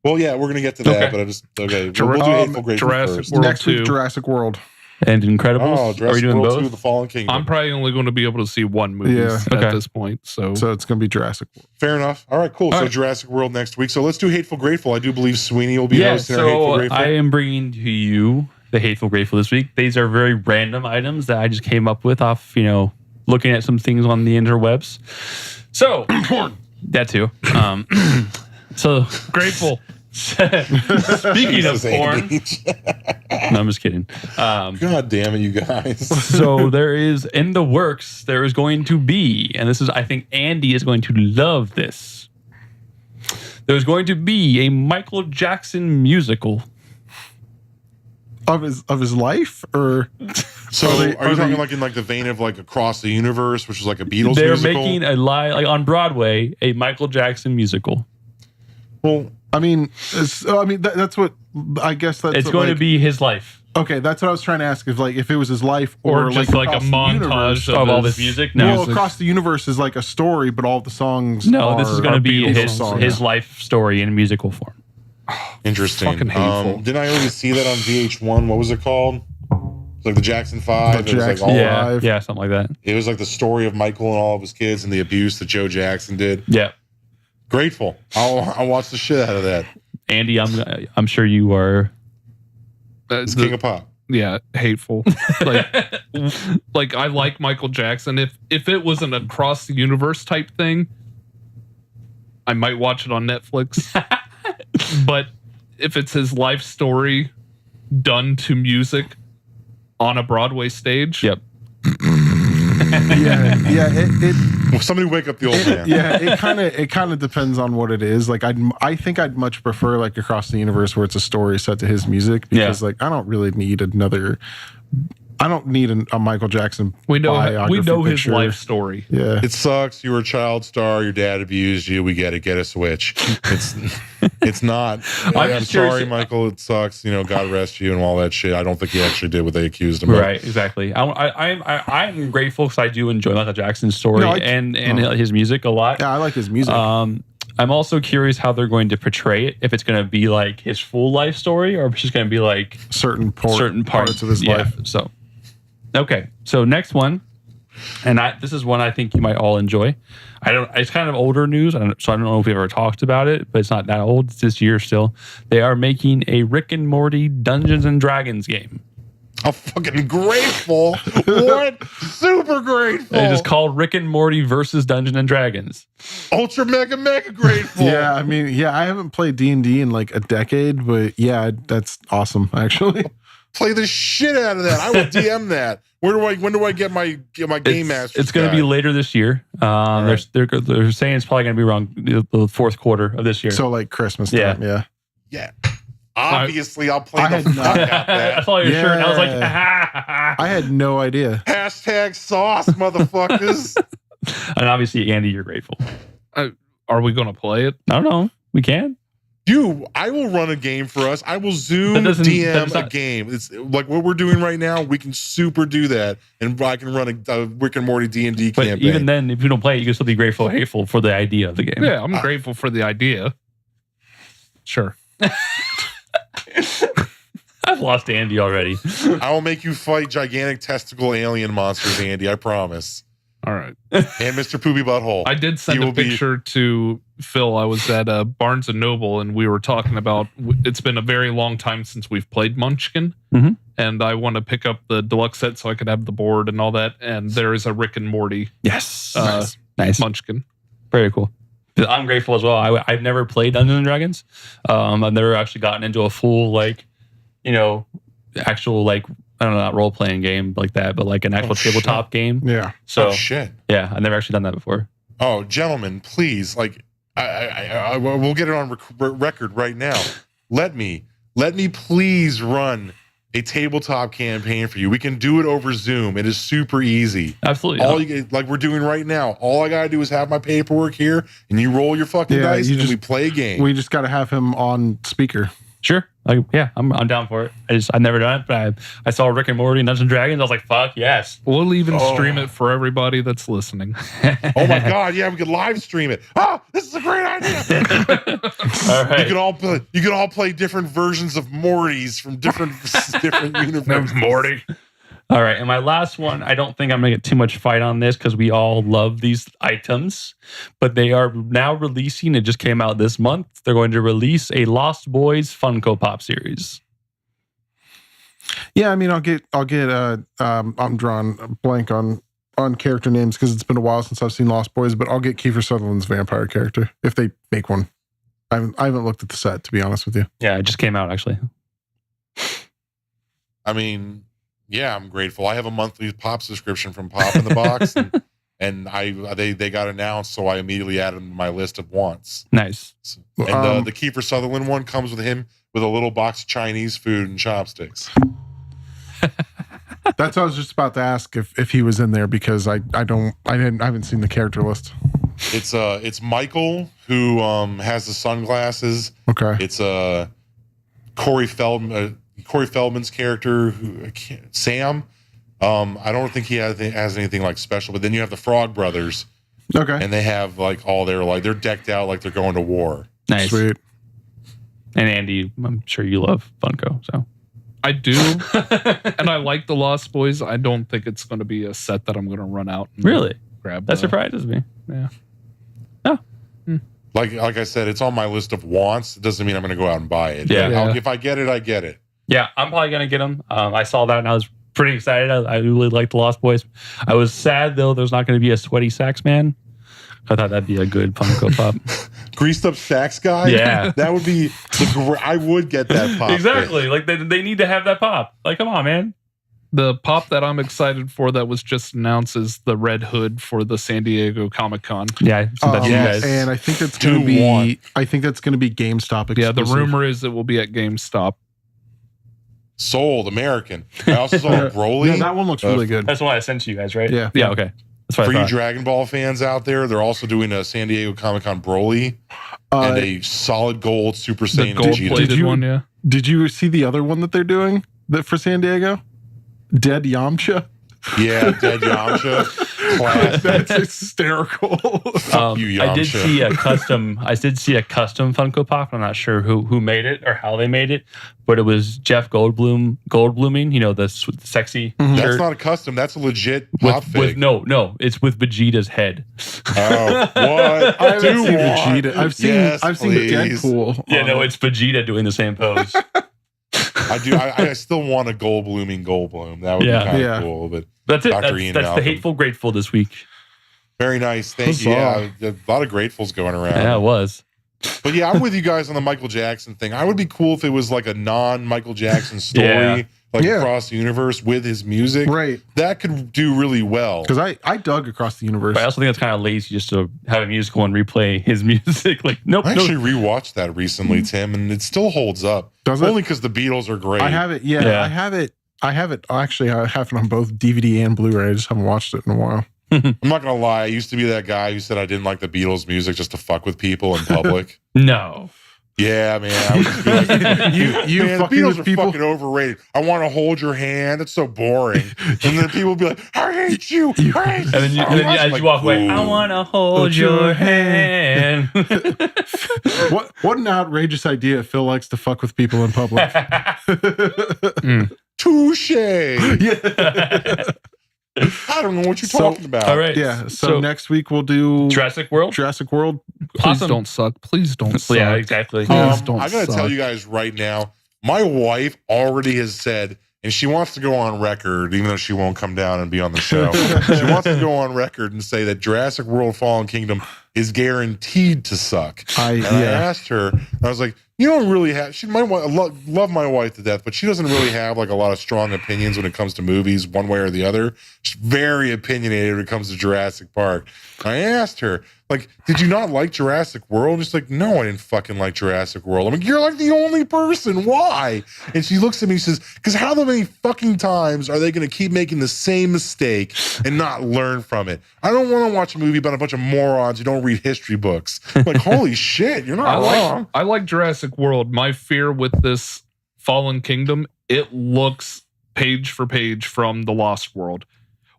A: Well, yeah, we're going to get to that, but we'll do Hateful Grateful first.
B: Next week, Jurassic World.
C: And Incredibles.
A: Oh, Jurassic World 2, The Fallen Kingdom.
D: I'm probably only going to be able to see one movie at this point. So
B: it's going to be Jurassic World.
A: Fair enough. All right, cool. So Jurassic World next week. So let's do Hateful Grateful. I do believe Sweeney will be hosting our Hateful Grateful.
C: I am bringing to you the Hateful Grateful this week. These are very random items that I just came up with off, looking at some things on the interwebs. So, that too. So,
D: grateful.
C: Speaking of porn. No, I'm just kidding.
A: God damn it, you guys.
C: So there is in the works, there is going to be, and this is, I think Andy is going to love this. There's going to be a Michael Jackson musical.
B: Of his life? Or
A: so are you talking like in like the vein of like Across the Universe, which is like a Beatles musical?
C: They're making on Broadway, a Michael Jackson musical.
B: Well, that's what I guess that's.
C: It's going to be his life.
B: Okay, that's what I was trying to ask. If it was his life,
C: or just like a montage of all this music. No,
B: well, Across the Universe is like a story, but all the songs.
C: No, this is going to be his life story in musical form.
A: Interesting.
D: Fucking hateful.
A: Didn't I already see that on VH1? What was it called? It's like the Jackson 5.
B: The Jackson,
C: yeah, something like that.
A: It was like the story of Michael and all of his kids and the abuse that Joe Jackson did.
C: Yeah.
A: Grateful. I'll watch the shit out of that.
C: Andy, I'm sure you are.
A: It's King of Pop.
D: Yeah, hateful. Like I like Michael Jackson. If it was an Across the Universe type thing, I might watch it on Netflix. But if it's his life story done to music on a Broadway stage,
C: yep.
B: It
A: somebody wake up the old man.
B: Yeah, it kind of depends on what it is. Like I think I'd much prefer like Across the Universe where it's a story set to his music because like I don't really need a Michael Jackson.
D: We know
B: biography
D: his life story.
B: Yeah,
A: it sucks. You were a child star. Your dad abused you. We get it. Get a switch. It's not. I'm sorry, Michael. It sucks. God rest you and all that shit. I don't think he actually did what they accused him of.
C: Right. Exactly. I'm grateful because I do enjoy Michael Jackson's story and his music a lot.
B: Yeah, I like his music.
C: I'm also curious how they're going to portray it. If it's going to be like his full life story, or if it's just going to be like
B: certain parts of his life.
C: So, okay. So next one, and this is one I think you might all enjoy. It's kind of older news, so I don't know if we've ever talked about it, but it's not that old. It's this year still. They are making a Rick and Morty Dungeons and Dragons game.
A: I'm fucking grateful. What? Super grateful.
C: It is called Rick and Morty versus Dungeons and Dragons.
A: Ultra mega grateful.
B: Yeah, I mean, I haven't played D&D in like a decade, but yeah, that's awesome, actually.
A: Play the shit out of that. I will DM that. When do I get my game master?
C: It's going to be later this year. Right. They're saying it's probably going to be around the fourth quarter of this year.
B: So like Christmas time,
A: yeah. Obviously, I'll play the fuck out that.
C: I saw your shirt and I was like,
B: I had no idea.
A: Hashtag sauce, motherfuckers.
C: And obviously, Andy, you're grateful.
D: Are we going to play it?
C: I don't know. We can.
A: Dude, I will run a game for us. I will Zoom DM a game. It's like what we're doing right now. We can super do that, and I can run a Rick and Morty D&D campaign.
C: But even then, if you don't play it, you can still be hateful for the idea of the game.
D: Yeah, I'm grateful for the idea. Sure.
C: I've lost Andy already.
A: I will make you fight gigantic testicle alien monsters, Andy. I promise.
D: All right.
A: And Mr. Poopy Butthole.
D: I did send a picture to Phil. I was at Barnes & Noble, and we were talking about, it's been a very long time since we've played Munchkin, and I want to pick up the deluxe set so I could have the board and all that, and there is a Rick and Morty
C: nice
D: Munchkin.
C: Very cool. I'm grateful as well. I've never played Dungeons and Dragons. I've never actually gotten into a full, actual, I don't know, not role-playing game like that, but like an actual tabletop game.
B: Yeah.
C: So,
A: shit.
C: Yeah, I've never actually done that before.
A: Oh, gentlemen, please, I we'll get it on record right now. Let me please run a tabletop campaign for you. We can do it over Zoom. It is super easy.
C: Absolutely.
A: All you like we're doing right now. All I gotta do is have my paperwork here, and you roll your fucking dice, and we play a game.
B: We just gotta have him on speaker.
C: Sure. I'm down for it. I've never done it, but I saw Rick and Morty and Dungeons and Dragons. I was like, fuck yes.
D: We'll even stream it for everybody that's listening.
A: Oh my god, yeah, we could live stream it. Oh, this is a great idea.
C: All right.
A: You can all play different versions of Mortys from different universes.
D: Morty.
C: All right, and my last one, I don't think I'm going to get too much fight on this because we all love these items, but they are now releasing, it just came out this month, they're going to release a Lost Boys Funko Pop series.
B: Yeah, I mean, I'm drawing a blank on character names because it's been a while since I've seen Lost Boys, but I'll get Kiefer Sutherland's vampire character if they make one. I haven't looked at the set, to be honest with you.
C: Yeah, it just came out, actually.
A: I mean... Yeah, I'm grateful. I have a monthly Pop subscription from Pop in the Box, and they got announced, so I immediately added them to my list of wants.
C: Nice.
A: And the Kiefer Sutherland one comes with him with a little box of Chinese food and chopsticks.
B: That's what I was just about to ask if he was in there because I haven't seen the character list.
A: It's Michael who has the sunglasses.
B: Okay.
A: It's Corey Feldman's character, Sam. I don't think he has anything like special. But then you have the Frog Brothers.
B: Okay.
A: And they have like all their they're decked out like they're going to war.
C: Nice.
B: Sweet.
C: And Andy, I'm sure you love Funko, so.
D: I do. And I like the Lost Boys. I don't think it's going to be a set that I'm going to run out and
C: really
D: grab.
C: That surprises me.
D: Yeah.
C: Oh.
A: Like I said, it's on my list of wants. It doesn't mean I'm going to go out and buy it.
C: Yeah.
A: If I get it, I get it.
C: Yeah, I'm probably going to get them. I saw that and I was pretty excited. I really liked the Lost Boys. I was sad, though, there's not going to be a sweaty sax man. I thought that'd be a good Funko Pop.
A: Greased up sax guy?
C: Yeah.
A: That would be, I would get that pop.
C: Exactly. Like, they need to have that pop. Like, come on, man.
D: The pop that I'm excited for that was just announced is the Red Hood for the San Diego Comic-Con.
C: Yeah,
B: yes. And I think that's going to be GameStop exclusive.
D: Yeah, the rumor is it will be at GameStop.
A: Sold American. I also saw Broly.
B: Yeah, that one looks really good.
C: That's the one I sent to you guys, right?
B: Yeah.
C: Yeah, okay. That's what
A: For you Dragon Ball fans out there, they're also doing a San Diego Comic-Con Broly and a solid gold Super Saiyan
D: the gold-plated one, yeah.
B: Did you see the other one that they're doing for San Diego? Dead Yamcha?
A: Yeah, Dead Yamcha. Classic.
B: That's hysterical.
A: Fuck you,
C: I did
A: Yamcha.
C: see a custom. I did see a custom Funko Pop. I'm not sure who made it or how they made it, but it was Jeff Goldbluming. You know, the sexy
A: That's
C: shirt.
A: not a custom. That's a legit pop
C: with
A: fig.
C: no, it's with Vegeta's head.
A: Oh, what?
B: I haven't
A: Do
B: seen
A: want-
B: Vegeta. I've seen
A: Yes, please.
B: Deadpool.
C: Yeah,
B: on
C: no,
B: it.
C: it's Vegeta doing the same pose.
A: I do. I still want a Goldblum. That would be kind of
B: Yeah.
A: cool. But
C: That's it.
A: Dr.
C: That's,
A: Ian
C: that's the
A: Malcolm.
C: hateful grateful this week.
A: very nice. Thank you.
B: Huzzah.
A: Yeah, a lot of gratefuls going around.
C: Yeah, it was.
A: But yeah, I'm with you guys on the Michael Jackson thing. I would be cool if it was like a non-Michael Jackson story,
C: Yeah.
A: across the universe with his music.
B: Right.
A: That could do really well.
B: Because I dug Across the Universe.
C: But I also think it's kind of lazy just to have a musical and replay his music. Like, nope.
A: I
C: no.
A: actually rewatched that recently, Tim, and it still holds up.
B: Does it?
A: Only because the Beatles are great.
B: I have it. Yeah,
C: Yeah.
B: I have it. Actually, I have it on both DVD and Blu-ray. I just haven't watched it in a while.
A: I'm not gonna lie. I used to be that guy who said I didn't like the Beatles music just to fuck with people in public.
C: No.
A: Yeah, man. I would just be like,
B: You
A: man, the
B: fucking
A: Beatles
B: with
A: are
B: people?
A: fucking overrated. I want to hold your hand. It's so boring. And then people would be like, I hate you. I hate
C: And then,
A: I was
C: as
A: like,
C: you walk away, I
A: ooh.
C: want to hold your hand.
B: What an outrageous idea! Phil likes to fuck with people in public.
A: Touche.
B: Yeah.
A: I don't know what you're
B: So-
A: talking about.
C: All right.
B: Yeah. So next week we'll do
C: Jurassic World.
B: Jurassic World.
D: Please
C: Awesome.
D: don't suck. Please don't suck.
C: Yeah, exactly.
D: Please don't
A: I gotta
D: suck.
A: tell you guys right now, my wife already has said, and she wants to go on record, even though she won't come down and be on the show. She wants to go on record and say that Jurassic World Fallen Kingdom is guaranteed to suck. And I asked her, I was like, you don't really have, she might love my wife to death, but she doesn't really have like a lot of strong opinions when it comes to movies, one way or the other. She's very opinionated when it comes to Jurassic Park. I asked her, like, did you not like Jurassic World? She's like, no, I didn't fucking like Jurassic World. I'm like, you're like the only person. Why? And she looks at me and says, because how many fucking times are they going to keep making the same mistake and not learn from it? I don't want to watch a movie about a bunch of morons who don't read history books. I'm like, holy shit, you're not wrong.
D: I like Jurassic World. My fear with this Fallen Kingdom, it looks page for page from The Lost World,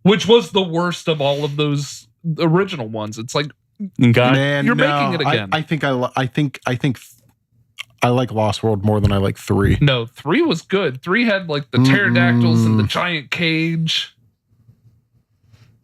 D: which was the worst of all of those original ones. It's like,
C: God,
B: Man,
D: You're
B: no,
D: making it again.
B: I think I like Lost World more than I like 3.
D: no, 3 was good. 3 had like the pterodactyls and the giant cage.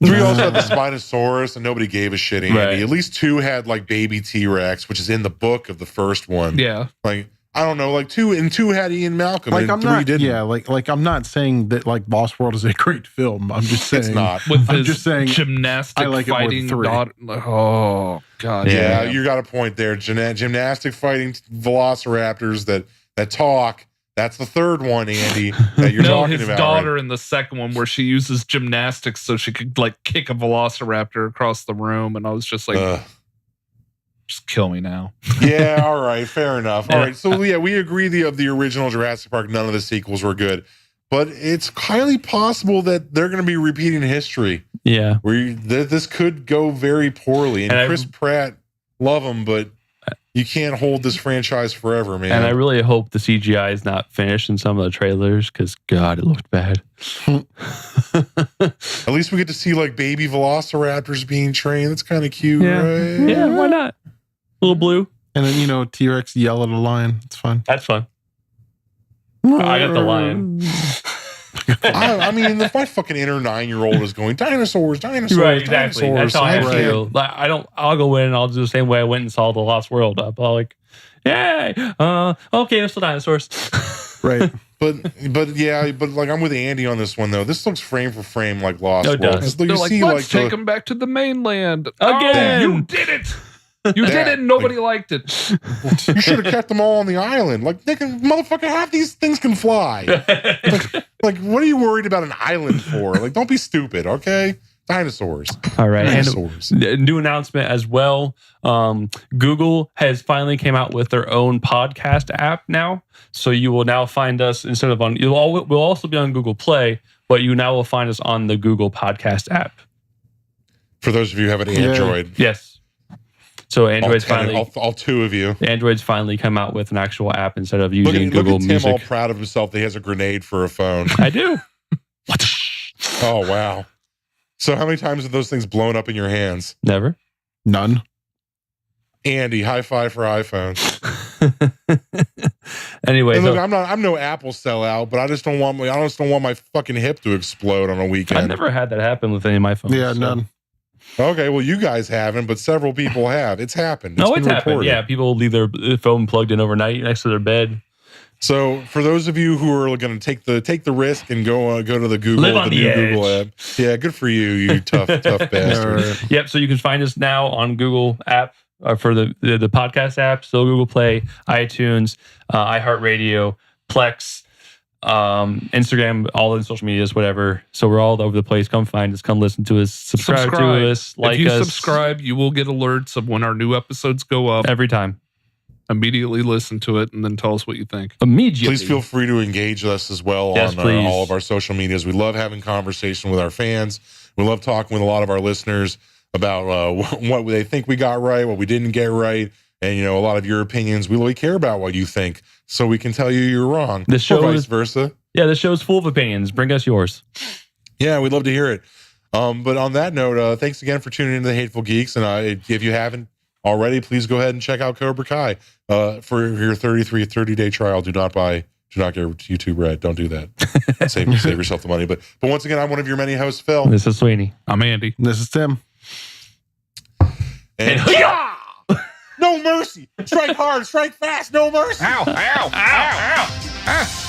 A: 3 also had the Spinosaurus and nobody gave a shit, Andy.
C: Right.
A: At least 2 had like baby T-Rex, which is in the book of the first one.
D: Yeah.
A: Like, I don't know, like 2 had Ian Malcolm
B: Like
A: and
B: I'm
A: 3
B: not,
A: didn't.
B: yeah, like I'm not saying that like Lost World is a great film. I'm just saying
A: It's not.
D: With
B: I'm
D: his
B: just saying,
D: gymnastic
B: I like it more than
D: fighting
B: 3.
D: daughter. Oh, God.
A: Yeah,
C: Yeah.
A: you got a point there. Gymnastic fighting velociraptors that talk. That's the third one, Andy, that you're
D: No,
A: talking
D: his
A: about.
D: daughter
A: right?
D: in the second one where she uses gymnastics so she could like kick a velociraptor across the room. And I was just like,
A: Ugh.
D: just kill me now.
A: Yeah, all right, fair enough. All right, so yeah, we agree of the original Jurassic Park, none of the sequels were good. But it's highly possible that they're going to be repeating history.
C: yeah.
A: This could go very poorly. And Chris Pratt, love him, but you can't hold this franchise forever, man.
C: And I really hope the CGI is not finished in some of the trailers because God, it looked bad.
A: At least we get to see like baby velociraptors being trained. That's kind of cute,
C: Yeah.
A: right?
C: Yeah, why not? Little blue.
B: and then T-Rex yell at a lion. It's fun.
C: That's fun. I got the lion.
A: I mean, if my fucking inner 9-year-old is going dinosaurs,
C: Right, exactly.
A: dinosaurs.
C: That's how I
A: Right.
C: feel. Like, I'll go in and I'll do the same way I went and saw The Lost World up. I'll like, yay! Okay, there's still dinosaurs.
B: Right.
A: But like I'm with Andy on this one though. This looks frame for frame like Lost
C: No, it
A: World.
C: does.
A: You
D: They're like,
A: see,
D: let's
A: like
D: take them back to the mainland.
C: Again.
D: Oh, you did it. You did it. And nobody liked it.
A: you should have kept them all on the island. Like, motherfucker, half these things can fly. Like, what are you worried about an island for? Like, don't be stupid, okay? Dinosaurs.
C: All right.
A: Dinosaurs.
C: And a new announcement as well. Google has finally came out with their own podcast app now. So you will now find us instead of on, we'll also be on Google Play, but you now will find us on the Google Podcast app.
A: For those of you who have an Android.
C: Yes. So Android's finally
A: all 2 of you.
C: Android's finally come out with an actual app instead of
A: Look
C: using
A: at
C: Google
A: Tim
C: Music.
A: all proud of himself that he has a grenade for a phone.
C: I do.
A: Oh, wow. So how many times have those things blown up in your hands?
C: Never.
B: None.
A: Andy, high five for iPhones.
C: Anyway,
A: look, I'm no Apple sellout, but I just don't want my fucking hip to explode on a weekend.
C: I've never had that happen with any of my phones.
B: Yeah, none.
A: Okay, well, you guys haven't, but several people have. It's happened.
C: It's happened. Yeah, people leave their phone plugged in overnight next to their bed.
A: So, for those of you who are going to take the risk and go to the Google,
C: Live on the edge.
A: Google app, yeah, good for you, you tough bastard.
C: Yep. So you can find us now on Google app for the podcast app, still Google Play, iTunes, iHeartRadio, Plex, Instagram, all the social medias, whatever. So we're all over the place. Come find us. Come listen to us. Subscribe to us. Like us.
D: If you subscribe, you will get alerts of when our new episodes go up.
C: Every time.
D: Immediately listen to it and then tell us what you think.
C: Immediately.
A: Please feel free to engage us as well on all of our social medias. We love having conversation with our fans. We love talking with a lot of our listeners about what they think we got right, what we didn't get right, and a lot of your opinions. We really care about what you think, so we can tell you you're wrong.
C: The show
A: or vice versa.
C: Yeah, the show's full of opinions. Bring us yours.
A: Yeah, we'd love to hear it. But on that note, thanks again for tuning into the Hateful Geeks. And if you haven't already, please go ahead and check out Cobra Kai for your 30-day trial. Do not get YouTube Red. Don't do that. Save yourself the money. But once again, I'm one of your many hosts, Phil.
C: This is Sweeney.
D: I'm Andy.
B: This is Tim.
A: And no mercy. Strike hard. Strike fast. No mercy.
D: Ow, ow, ow, ow.